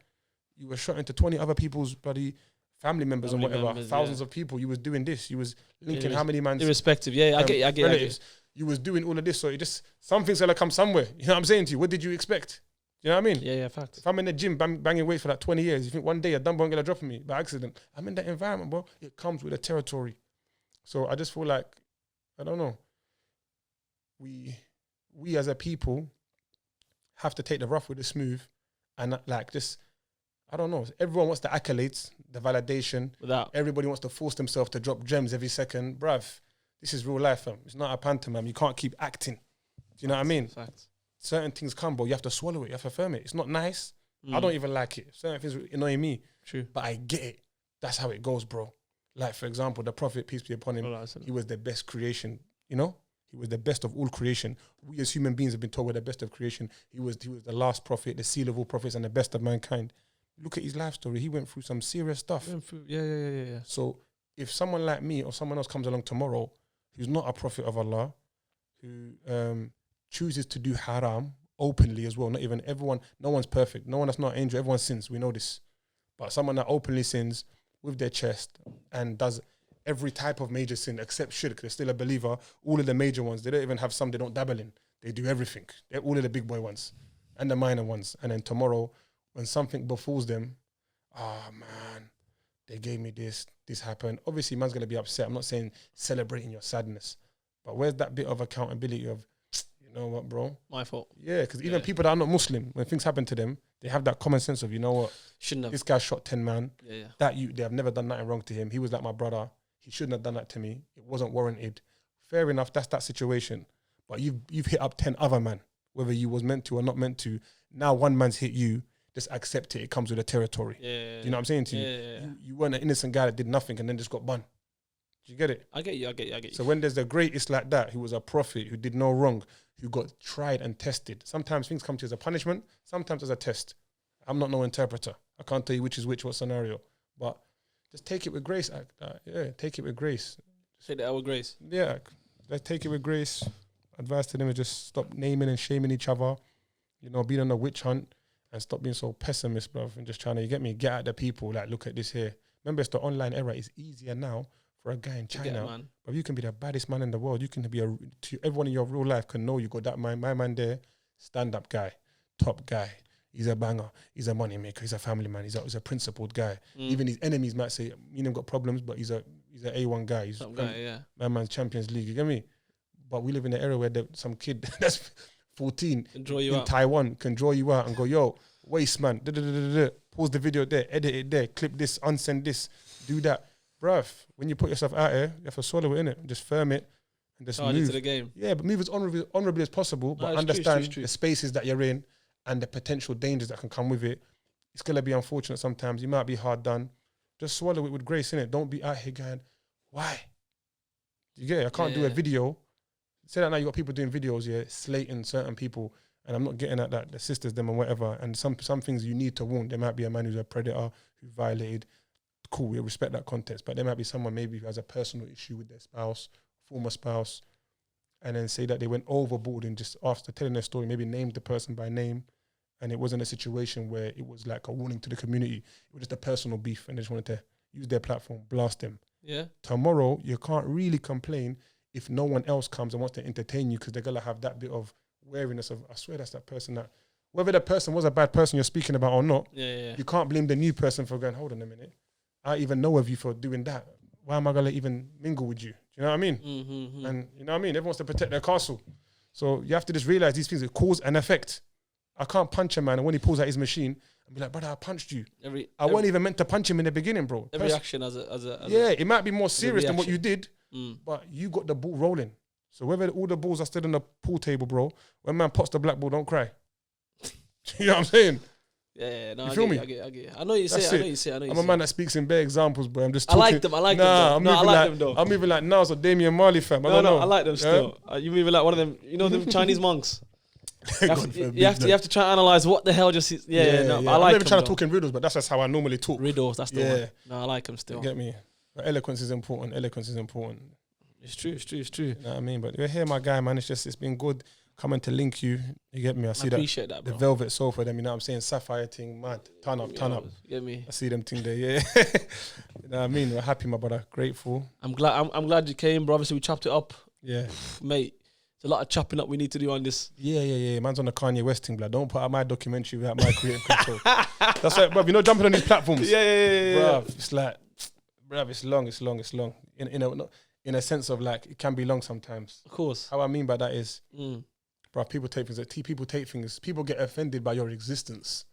you were shot into 20 other people's bloody family members and whatever, thousands of people. You was doing this. You was linking how many man's irrespective. I get relatives. You was doing all of this, so it just something's gonna come somewhere. You know what I'm saying to you? What did you expect? You know what I mean? Yeah, fact. If I'm in the gym banging weights for like 20 years, you think one day a dumbbell gonna drop on me by accident? I'm in that environment, bro. It comes with the territory. So I just feel like, I don't know. We as a people have to take the rough with the smooth, and like just, I don't know. Everyone wants the accolades, the validation. Everybody wants to force themselves to drop gems every second, bruv. This is real life, fam. It's not a pantomime. You can't keep acting. Do you know what I mean? Facts. Certain things come, bro. You have to swallow it. You have to firm it. It's not nice. I don't even like it. Certain things annoy me. True. But I get it. That's how it goes, bro. Like, for example, the Prophet, peace be upon him, he was the best creation, you know? He was the best of all creation. We as human beings have been told we're the best of creation. He was the last prophet, the seal of all prophets, and the best of mankind. Look at his life story. He went through some serious stuff. Yeah. So if someone like me or someone else comes along tomorrow who's not a prophet of Allah, who chooses to do haram openly as well. Not even everyone, no one's perfect. No one that's not an angel, everyone sins. We know this. But someone that openly sins with their chest and does every type of major sin except shirk, they're still a believer. All of the major ones, they don't even have some they don't dabble in. They do everything. They're all of the big boy ones and the minor ones. And then tomorrow, when something befalls them, man, they gave me this happened. Obviously, man's going to be upset. I'm not saying celebrating your sadness. But where's that bit of accountability of, you know what, bro? My fault. Yeah, because even people that are not Muslim, when things happen to them, they have that common sense of, you know what? Shouldn't have. This guy shot 10 man. Yeah. They have never done nothing wrong to him. He was like my brother. He shouldn't have done that to me. It wasn't warranted. Fair enough, that's that situation. But you've hit up 10 other man, whether you was meant to or not meant to. Now one man's hit you, just accept it. It comes with the territory. Yeah. You know what I'm saying to you? Yeah. You weren't an innocent guy that did nothing and then just got bun. Do you get it? I get you. So when there's the greatest like that, who was a prophet, who did no wrong, who got tried and tested, sometimes things come to you as a punishment, sometimes as a test. I'm not no interpreter. I can't tell you which is which, what scenario. But just take it with grace. Take it with grace. Take that with grace. Yeah, let's take it with grace. Advice to them is just stop naming and shaming each other. You know, being on a witch hunt and stop being so pessimist, bruv, and just trying to, get at the people, like, look at this here. Remember, it's the online era. It's easier now for a guy in China. But you can be the baddest man in the world. You can be everyone in your real life can know you got that man. My man there, stand-up guy, top guy. He's a banger. He's a money maker. He's a family man. He's a principled guy. Even his enemies might say, you know, got problems, but he's a A1 guy. He's my man's Champions League. You get me? But we live in an era where some kid that's 14 in Taiwan can draw you out and go, yo, waste man, pause the video there, edit it there, clip this, unsend this, do that. Bruv, when you put yourself out here, you have to swallow it, innit? Just firm it and just move. Into the game. Yeah, but move as honorably as possible, but understand the spaces that you're in and the potential dangers that can come with it. It's going to be unfortunate sometimes. You might be hard done. Just swallow it with grace, innit? Don't be out here going, why? You get it? I can't do a video. Say that now you got people doing videos, slating certain people, and I'm not getting at that, the sisters, them and whatever, and some things you need to warn. There might be a man who's a predator, who violated. Cool, we respect that context, but there might be someone maybe who has a personal issue with their spouse, former spouse, and then say that they went overboard and just after telling their story, maybe named the person by name, and it wasn't a situation where it was like a warning to the community. It was just a personal beef, and they just wanted to use their platform, blast them. Yeah. Tomorrow, you can't really complain if no one else comes and wants to entertain you because they're going to have that bit of wariness of, I swear that's that person that, whether that person was a bad person you're speaking about or not, you can't blame the new person for going, hold on a minute, I even know of you for doing that. Why am I going to even mingle with you? Do you know what I mean? And you know what I mean? Everyone wants to protect their castle. So you have to just realize these things are cause and effect. I can't punch a man and when he pulls out his machine, I'll be like, brother, I punched you. I wasn't even meant to punch him in the beginning, bro. Every action as it might be more serious than what you did, but you got the ball rolling. So whether all the balls are still on the pool table, bro, when man pots the black ball, don't cry. You know what I'm saying? Yeah, no, you feel me? I get. I know you say. I'm a man that speaks in bare examples, but I'm just talking. I like them. I like them though. I'm moving like Nas or Damian Marley, fam. I I like them still. You moving like one of them, you know, them Chinese monks. You have to try and analyze what the hell just is. I like them. I'm never trying to talk in riddles, but that's just how I normally talk. Riddles, that's the one. No, I like them still. You get me? But eloquence is important. It's true. You know what I mean? But you're here, my guy, man. It's been good coming to link you. You get me? I appreciate that, bro. The velvet sofa, them, you know what I'm saying? Sapphire thing, mad. Turn up. You get me? I see them thing there, You know what I mean? We're happy, my brother. Grateful. I'm glad you came, bro. Obviously, we chopped it up. Yeah. Mate, there's a lot of chopping up we need to do on this. Yeah. Man's on the Kanye West thing, blood. Don't put out my documentary without my creative control. That's right, bruv. You're not jumping on these platforms. Yeah. Bruv, it's like, bruv, it's long. In a sense of like, it can be long sometimes. Of course. How I mean by that is, bruv, people take things, people get offended by your existence.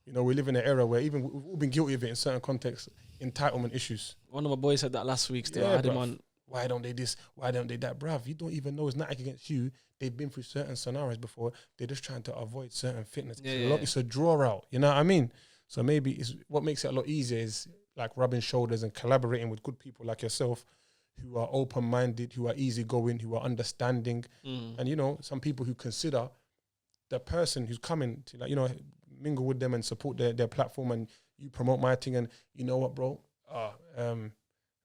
You know, we live in an era where even we've all been guilty of it in certain contexts, entitlement issues. One of my boys said that last week still. I had him on. Why don't they this? Why don't they that? Bruv, you don't even know it's not against you. They've been through certain scenarios before. They're just trying to avoid certain fitness. It's a draw out. You know what I mean? So maybe it's what makes it a lot easier is like rubbing shoulders and collaborating with good people like yourself who are open-minded, who are easygoing, who are understanding. And, you know, some people who consider the person who's coming to, like, you know, mingle with them and support their platform and you promote my thing and you know what, bro?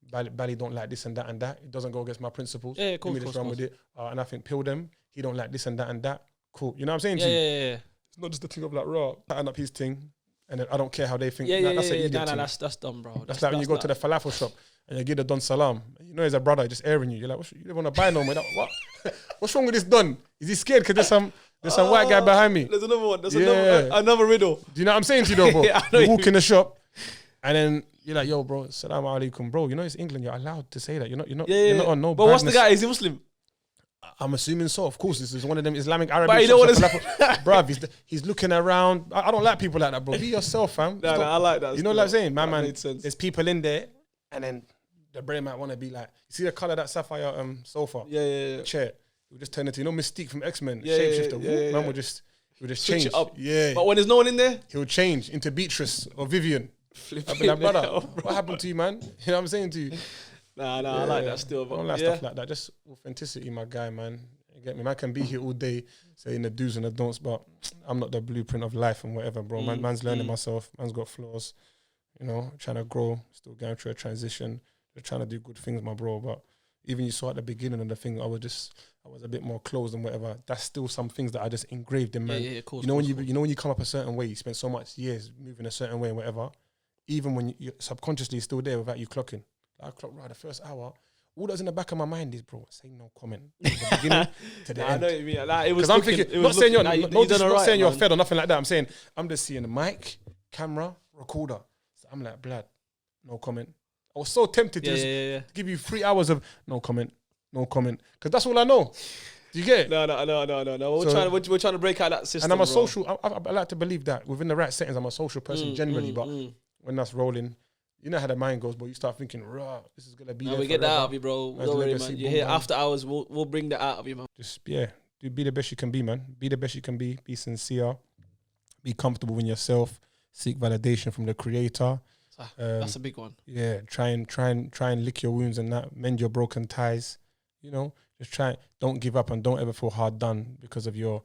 Bali don't like this and that and that. It doesn't go against my principles. Yeah, cool. Let me just run with it. And I think Pill them, he don't like this and that and that. Cool. You know what I'm saying to you? Yeah. It's not just the thing of like, raw, pattern up his thing, and then I don't care how they think. Yeah, That's an idiot Nah, thing. that's dumb, bro. That's like when you go to the falafel shop and you give the Don Salam. You know he's a brother just airing you. You're like, you don't want to buy no more. What? What's wrong with this Don? Is he scared because there's some white guy behind me? There's another one. There's another riddle. Do you know what I'm saying to you though, bro? You walk in the shop and then you're like, yo, bro, Assalamu alaikum, bro. You know it's England. You're allowed to say that. You're not on no. But what's the guy? Is he Muslim? I'm assuming so. Of course, this is one of them Islamic Arabic. But you don't want to bruv, he's looking around. I don't like people like that, bro. Be yourself, fam. No, I like that. You know what I'm saying? Man, there's people in there, and then the brain might want to be like, you see the colour of that sapphire sofa? Yeah. Chair. We'll just turn it to, Mystique from X-Men. Yeah, Shapeshifter. Man will just change. It up. Yeah. But when there's no one in there? He'll change into Beatrice or Vivian. I'll be like, brother, what happened to you, man? You know what I'm saying to you? Nah, I like that still. But I don't like stuff like that. Just authenticity, my guy, man. You get me? Man can be here all day saying the do's and the don'ts, but I'm not the blueprint of life and whatever, bro. Man's learning myself. Man's got flaws, trying to grow, still going through a transition, just trying to do good things, my bro. But even you saw at the beginning of the thing, I was a bit more closed and whatever. That's still some things that I just engraved in, man. Yeah, of course. When you come up a certain way, you spend so much years moving a certain way and whatever, even when you subconsciously still there without you clocking. Like I clocked right the first hour. All that's in the back of my mind is, bro, say no comment. From the beginning to the end. I know what you mean. Like, Because I'm thinking, not saying you're fed or nothing like that. I'm saying, I'm just seeing the mic, camera, recorder. So I'm like, blood, no comment. I was so tempted to just give you 3 hours of no comment. Because that's all I know. Do you get it? No. We're trying to break out that system. And I'm a social, I like to believe that within the right settings, I'm a social person generally. But when that's rolling, you know how the mind goes, but you start thinking, rah, this is going to be there we get that out of you, bro. Don't worry, man. You're here after hours. We'll bring that out of you, man. Just, be the best you can be, man. Be the best you can be. Be sincere. Be comfortable in yourself. Seek validation from the creator. That's a big one. Yeah, try and lick your wounds and that. Mend your broken ties. Just try. Don't give up and don't ever feel hard done because of your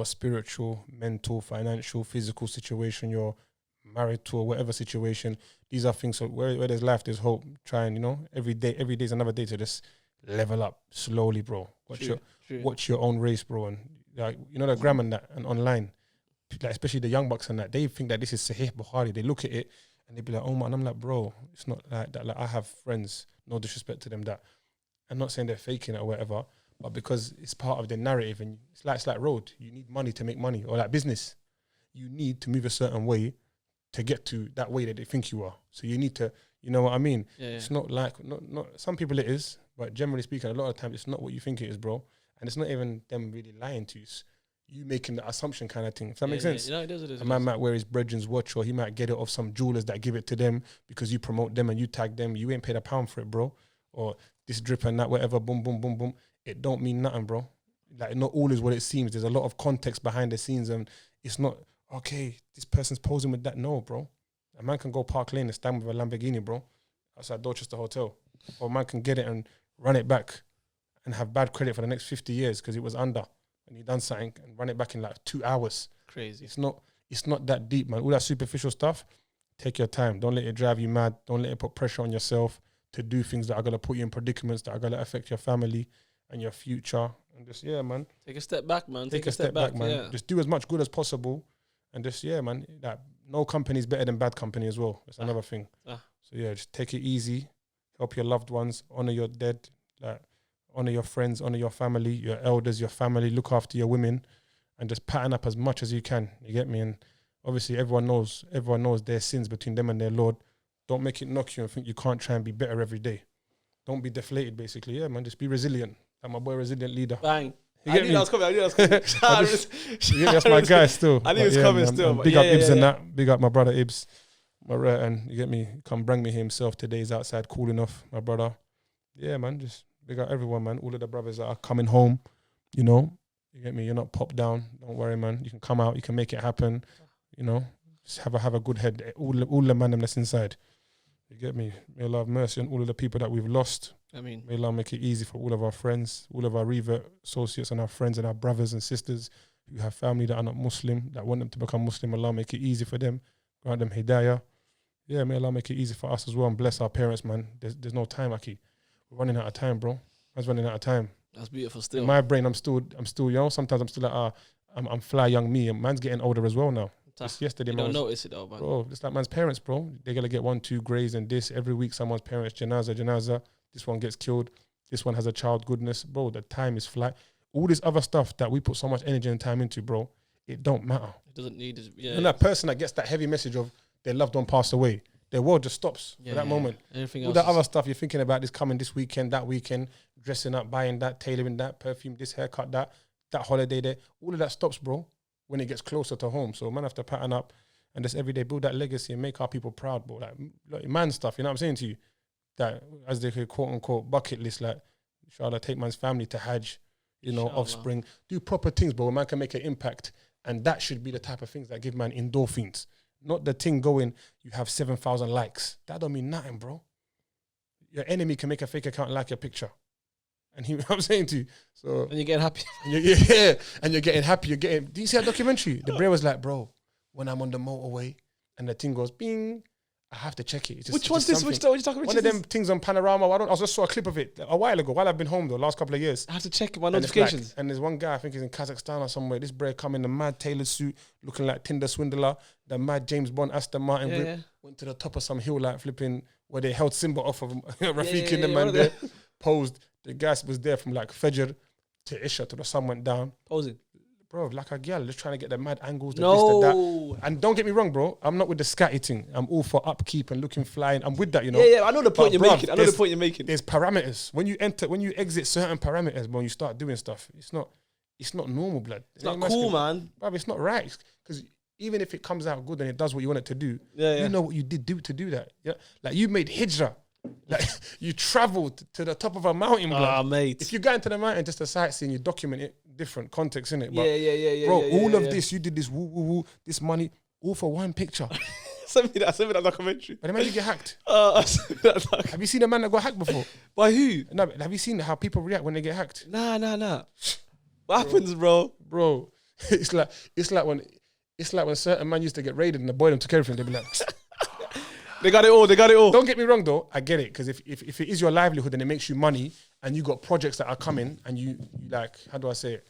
spiritual, mental, financial, physical situation, your marital or whatever situation. These are things. So where there's life, there's hope. Try and every day's another day to just level up slowly, bro. Watch your own race, bro. And like the gram and that and online, like especially the young bucks and that, they think that this is Sahih Bukhari. They look at it and they be like, oh man, I'm like, bro, it's not like that. Like I have friends, no disrespect to them, that I'm not saying they're faking it or whatever, but because it's part of the narrative and it's like road. You need money to make money, or like business. You need to move a certain way to get to that way that they think you are. So you need to, you know what I mean? Yeah. It's not like, not some people it is, but generally speaking, a lot of times it's not what you think it is, bro. And it's not even them really lying to you. It's you making the assumption kind of thing. Does that make sense? Yeah, it does. A man might wear his brethren's watch, or he might get it off some jewelers that give it to them because you promote them and you tag them. You ain't paid £1 for it, bro. Or this drip and that, whatever, boom, boom, boom, boom. It don't mean nothing, bro. Like, not all is what it seems. There's a lot of context behind the scenes, and it's not, okay, this person's posing with that. No, bro. A man can go Park Lane and stand with a Lamborghini, bro, outside Dorchester Hotel. Or a man can get it and run it back and have bad credit for the next 50 years because it was under and he done something, and run it back in like 2 hours. Crazy. It's not that deep, man. All that superficial stuff, take your time. Don't let it drive you mad. Don't let it put pressure on yourself to do things that are going to put you in predicaments that are going to affect your family and your future. And just, man. Take a step back, man. Take a step back, man. Yeah. Just do as much good as possible. And just, man, that no company is better than bad company as well. That's another thing. So, just take it easy. Help your loved ones. Honor your dead. Like, honor your friends. Honor your family, your elders, your family. Look after your women. And just pattern up as much as you can. You get me? And obviously, everyone knows their sins between them and their Lord. Don't make it knock you and think you can't try and be better every day. Don't be deflated, basically. Yeah, man, just be resilient. Like my boy, Resilient Leader. Bang. I knew that was coming. That's my guy still. I knew it was coming still. Big up Ibs and that. Big up my brother Ibs. And you get me? Come bring me himself today. He's outside cooling off, my brother. Yeah, man, just big up everyone, man. All of the brothers that are coming home, you get me? You're not popped down. Don't worry, man. You can come out. You can make it happen. Just have a good head. All the man that's inside. You get me? May Allah have mercy on all of the people that we've lost. May Allah make it easy for all of our friends, all of our revert associates and our friends and our brothers and sisters who have family that are not Muslim, that want them to become Muslim. Allah make it easy for them. Grant them hidayah. Yeah, may Allah make it easy for us as well and bless our parents, man. There's no time, Aki. We're running out of time, bro. Man's running out of time. That's beautiful still. In my brain, I'm still young. Sometimes I'm still like, I'm fly young me. And man's getting older as well now. Just yesterday, you man. Don't notice it though, man. Bro, it's like man's parents, bro. They're going to get 1-2 grades and this. Every week, someone's parents, janaza. This one gets killed. This one has a child goodness. Bro, the time is flat. All this other stuff that we put so much energy and time into, bro, it don't matter. It doesn't need it. Yeah. And that person that gets that heavy message of their loved one passed away, their world just stops for that moment. Everything all else that other stuff you're thinking about is coming this weekend, that weekend, dressing up, buying that, tailoring that, perfume, this haircut, that holiday there. All of that stops, bro, when it gets closer to home. So man have to pattern up and just every day build that legacy and make our people proud, bro. Like man stuff, you know what I'm saying to you? That, as they could quote unquote bucket list, like, inshallah, take man's family to Hajj, you know, offspring, do proper things, bro. Man can make an impact. And that should be the type of things that give man endorphins. Not the thing going, you have 7,000 likes. That don't mean nothing, bro. Your enemy can make a fake account and like your picture. And you know what I'm saying to you? So, and you're getting happy. And you're getting happy. Do you see that documentary? The bro was like, bro, when I'm on the motorway and the thing goes, bing, I have to check it. It's just, which one's this? Which are you talking about? One of them things on Panorama. I just saw a clip of it a while ago, while I've been home, the last couple of years. I have to check my notifications. And there's one guy, I think he's in Kazakhstan or somewhere. This bro come in a mad tailored suit, looking like Tinder swindler. The mad James Bond Aston Martin whip. Went to the top of some hill, like flipping, where they held Simba off of him. Rafiki and the man there. Posed. The guy was there from like Fajr to Isha till the sun went down. Posing. Bro, like a girl, just trying to get the mad angles, the this, the that. And don't get me wrong, bro. I'm not with the scatty thing. I'm all for upkeep and looking flying. I'm with that, you know. Yeah, I know the point you're making. I know the point you're making. There's parameters. When you exit certain parameters, bro, you start doing stuff. It's not normal, blood. It's not cool, man. Bro, it's not right. Because even if it comes out good and it does what you want it to do, you know what you did to do that. Yeah, like you made hijrah. Like you traveled to the top of a mountain, blood. Ah, mate. If you go into the mountain just to sightsee and you document it, different context, innit? But yeah. Bro, all of this, you did this, woo, this money, all for one picture. Send me that documentary. But imagine you get hacked. Have you seen a man that got hacked before? By who? No, have you seen how people react when they get hacked? Nah. What happens, bro? Bro, it's like when certain man used to get raided and the boy them took everything. They'd be like, They got it all. Don't get me wrong though, I get it, because if it is your livelihood and it makes you money and you got projects that are coming and you like, how do I say it?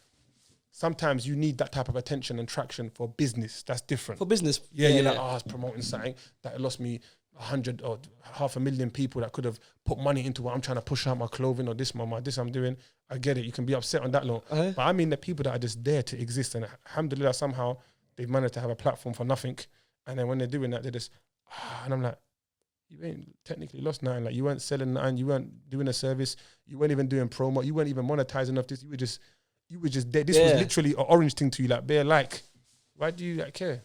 Sometimes you need that type of attention and traction for business. That's different. For business. You're like, I was promoting something that lost me 100 or 500,000 people that could have put money into what I'm trying to push out, my clothing or this I'm doing. I get it. You can be upset on that long. But I mean the people that are just there to exist, and alhamdulillah, somehow they've managed to have a platform for nothing. And then when they're doing that, they're just, and I'm like, you ain't technically lost nothing. Like, you weren't selling nothing, you weren't doing a service, you weren't even doing promo, you weren't even monetizing off this. You were just there. This was literally an orange thing to you. Like, bare like, why do you like care?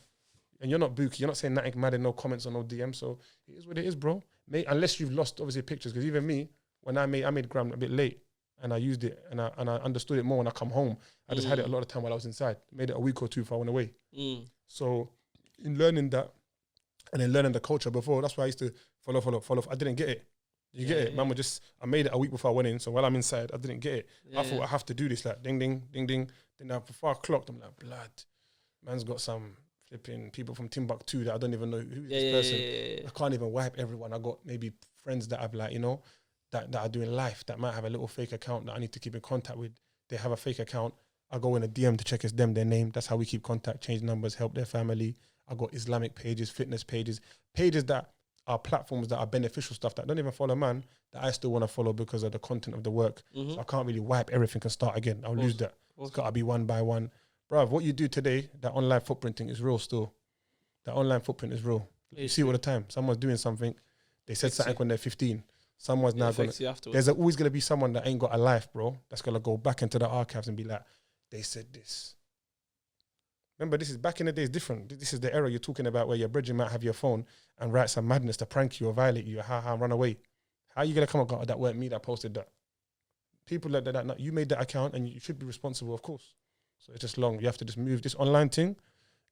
And you're not bookie. You're not saying nothing mad and no comments or no DM. So it is what it is, bro. Unless you've lost obviously pictures, because even me, when I made Gram a bit late, and I used it and I understood it more when I come home. I just had it a lot of time while I was inside. Made it a week or two before I went away. So in learning that and then learning the culture before, that's why I used to follow. I didn't get it. You get it? Man, I made it a week before I went in. So while I'm inside, I didn't get it. I thought I have to do this, like ding, ding, ding, ding. Then before I clocked, I'm like, blood. Man's got some flipping people from Timbuktu that I don't even know who is this person. I can't even wipe everyone. I got maybe friends that I've like, you know, that are doing life, that might have a little fake account that I need to keep in contact with. They have a fake account. I go in a DM to check it's them, their name. That's how we keep contact, change numbers, help their family. I got Islamic pages, fitness pages that are platforms that are beneficial stuff that don't even follow man, that I still want to follow because of the content of the work. So I can't really wipe everything and start again. I'll lose that. It's got to be one by one. Bruv, what you do today, that online footprinting is real still. That online footprint is real. You see it all the time. Someone's doing something. They said something when they're 15. Someone's now going to... There's always going to be someone that ain't got a life, bro, that's going to go back into the archives and be like, they said this. Remember, this is back in the day, it's different. This is the era you're talking about where your brethren might have your phone and write some madness to prank you or violate you, run away. How are you going to come up with that weren't me that posted that? People like that, you made that account and you should be responsible, of course. So it's just long. You have to just move this online thing.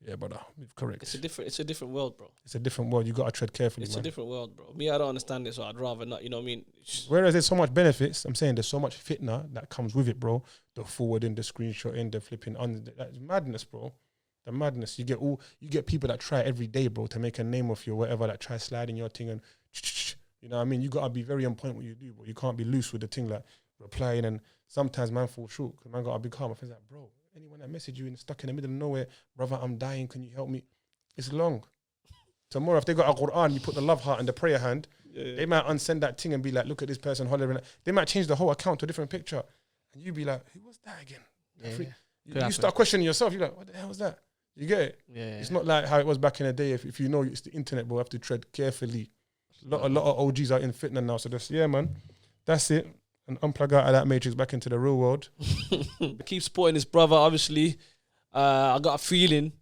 Yeah, brother, correct. It's a different world, bro. It's a different world. You got to tread carefully, It's a different world, bro. Me, I don't understand it, so I'd rather not, you know what I mean? Whereas there's so much benefits, I'm saying there's so much fitna that comes with it, bro. The forwarding, the screenshotting, the flipping, that's madness, bro. The madness. You get people that try every day, bro, to make a name of you or whatever, that try sliding your thing and you know what I mean? You gotta be very on point what you do, bro. You can't be loose with the thing, like replying, and sometimes man fall short because man gotta be calm. I feel like, bro, anyone that message you and stuck in the middle of nowhere, brother, I'm dying, can you help me? It's long. Tomorrow, if they got a Quran, you put the love heart and the prayer hand, they might unsend that thing and be like, look at this person hollering. They might change the whole account to a different picture. And you be like, who was that again? You start questioning yourself. You're like, what the hell was that? You get it? It's not like how it was back in the day. If you know it's the internet, bro, you have to tread carefully. A lot of OGs are in fitness now. So that's, man, that's it. And unplug out of that matrix back into the real world. Keep supporting this brother, obviously. I got a feeling.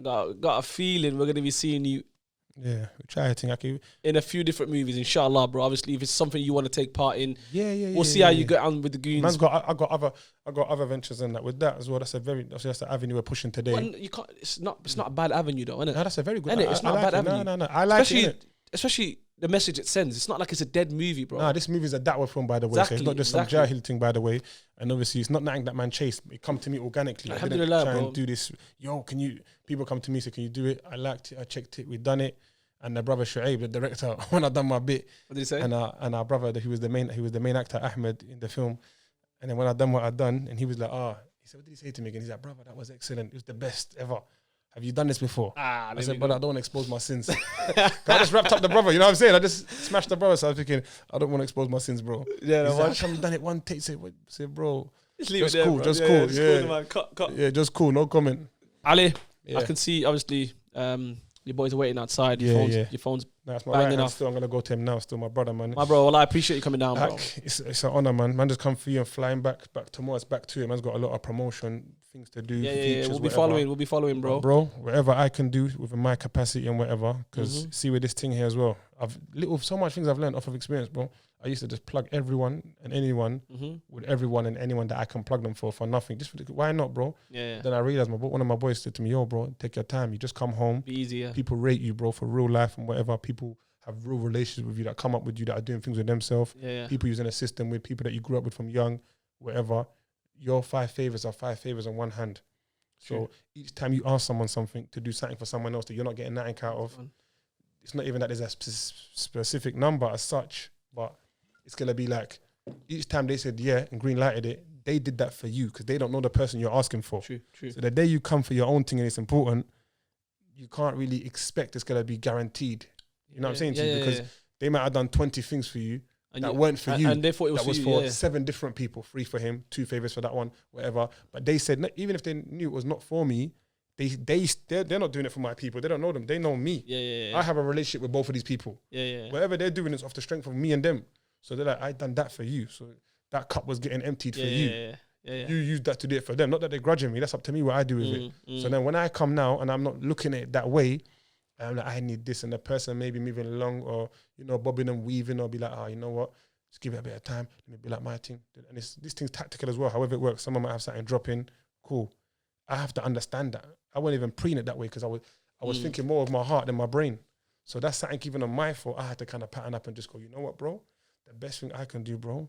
Got a feeling we're going to be seeing you. Yeah, we try to in a few different movies, inshallah, bro. Obviously, if it's something you want to take part in, we'll see how you get on with the goons. I got other ventures in that. With that as well, that's the avenue we're pushing today. Well, you can't. It's not a bad avenue, though, isn't it? No, that's a very good. It's not a bad avenue. No. I like especially the message it sends. It's not like it's a dead movie, bro. Nah, this movie is a da'wah film, by the way. Exactly, so it's not just some jahil thing, by the way. And obviously, it's not nothing that man chased. It come to me organically. I didn't try and do this. People come to me, say, can you do it? I liked it. I checked it. We done it. And the brother Shu'aib, the director, when I done my bit, what did he say? And our brother, he was the main actor, Ahmed, in the film. And then when I done what I done, and he was like, he said, what did he say to me again? He's like, brother, that was excellent. It was the best ever. Have you done this before? I said, but I don't want to expose my sins. I just wrapped up the brother, you know what I'm saying? I just smashed the brother. So I was thinking, I don't want to expose my sins, bro. Yeah, no, like, how come you done it one take? Say, bro, just leave it there, cool, bro. Just cool. Yeah, cool, man. Cut. Yeah, just cool. No comment. Ali, I can see, obviously, your boys are waiting outside. Your phone's no, it's my banging off. Still, I'm gonna go to him now. Still, my brother, man. My bro, well, I appreciate you coming down, bro. It's an honor, man. Man, just come for you and flying back tomorrow. It's back to it. Man's got a lot of promotion things to do. Yeah. We'll be following, bro. Bro, whatever I can do within my capacity and whatever. Because see with this thing here as well, so much things I've learned off of experience, bro. I used to just plug everyone and anyone with everyone and anyone that I can plug them for nothing. Why not, bro? Yeah. Then I realized one of my boys said to me, yo, bro, take your time. You just come home. Be easier. People rate you, bro, for real life and whatever. People have real relations with you that come up with you that are doing things with themselves. Yeah. People using a system with people that you grew up with from young, whatever. Your 5 favors are 5 favors on one hand. So each time you ask someone something to do something for someone else that you're not getting nothing out of, it's not even that there's a specific number as such, but it's going to be like each time they said yeah and green lighted it, they did that for you because they don't know the person you're asking for. True. So the day you come for your own thing and it's important, you can't really expect it's going to be guaranteed. You know what I'm saying to you? Because they might have done 20 things for you and that weren't for you. And they thought it was that was for 7 different people, 3 for him, 2 favors for that one, whatever. But they said, even if they knew it was not for me, they're not doing it for my people. They don't know them. They know me. Yeah. I have a relationship with both of these people. Yeah. Whatever they're doing is off the strength of me and them. So they're like, I done that for you. So that cup was getting emptied for you. Yeah. You used that to do it for them. Not that they're grudging me. That's up to me what I do with it. So then when I come now and I'm not looking at it that way, I'm like, I need this, and the person maybe moving along or, bobbing and weaving or be like, you know what? Just give it a bit of time. Let me be like my thing. And this thing's tactical as well. However it works. Someone might have something drop in. Cool. I have to understand that. I wasn't even preen it that way because I was thinking more of my heart than my brain. So that's something even on my fault. I had to kind of pattern up and just go, you know what, bro? The best thing I can do, bro,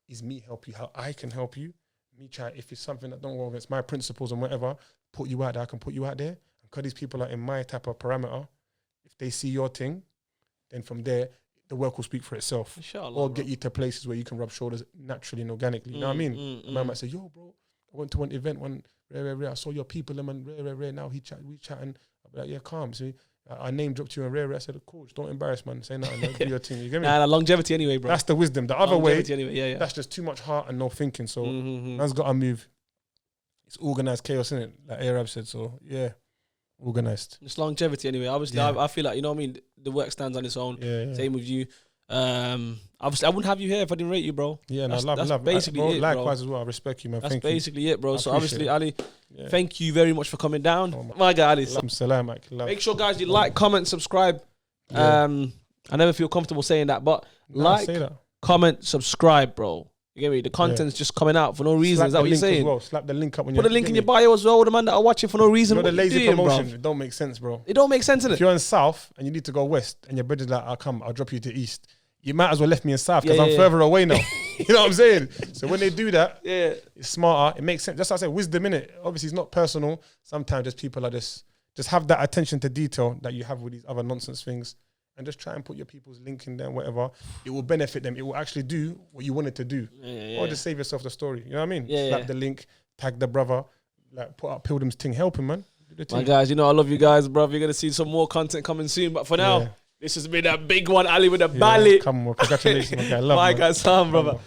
is me help you how I can help you. Me try, if it's something that don't go against my principles and whatever, put you out there, I can put you out there. And because these people are in my type of parameter, if they see your thing, then from there, the work will speak for itself. Inshallah, or get you to places where you can rub shoulders naturally and organically. You know what I mean? Man might say, yo, bro, I went to one event, I saw your people, and now we chatting. I'll be like, yeah, calm. See, I name dropped you and rare. I said, cool, just don't embarrass, man. Say nothing. Do your thing. You get me? Nah, longevity anyway, bro. That's the wisdom. The other way, anyway. That's just too much heart and no thinking. So man's got to move. It's organized chaos, isn't it? Like Arab said. So yeah, organized. It's longevity anyway. Obviously, I feel like, you know what I mean? The work stands on its own. Yeah. Same with you. Obviously, I wouldn't have you here if I didn't rate you, bro. Yeah, no, love. Basically, bro, it, likewise as well. I respect you, man. That's thank you. basically it, bro. So obviously, it. Ali, thank you very much for coming down. My guy, Ali. Salam, make sure, guys, you like, comment, subscribe. I never feel comfortable saying that, but comment, subscribe, bro. You get me? The content's just coming out for no reason. Is that what you're saying? Well. Slap the link up when put the link in your bio as well. The man that are watching for no reason. The lazy promotion. It don't make sense, bro. It don't make sense, innit? If you're in South and you need to go West and your brother's like, I'll drop you to East. You might as well left me in South because I'm further away now. You know what I'm saying? So when they do that, Yeah. it's smarter. It makes sense. Just like I said, wisdom in it. Obviously, it's not personal. Sometimes just people are just have that attention to detail that you have with these other nonsense things, and just try and put your people's link in there, whatever. It will benefit them. It will actually do what you want it to do. Or just save yourself the story. You know what I mean? Slap the link, tag the brother, like put up Pilgrim's thing, help him, man. My guys, you know I love you guys, bro. You're gonna see some more content coming soon. But for now, this has been a big one, Ali Wida Bali. Come on, congratulations, my guy. My guy, Sam, brother.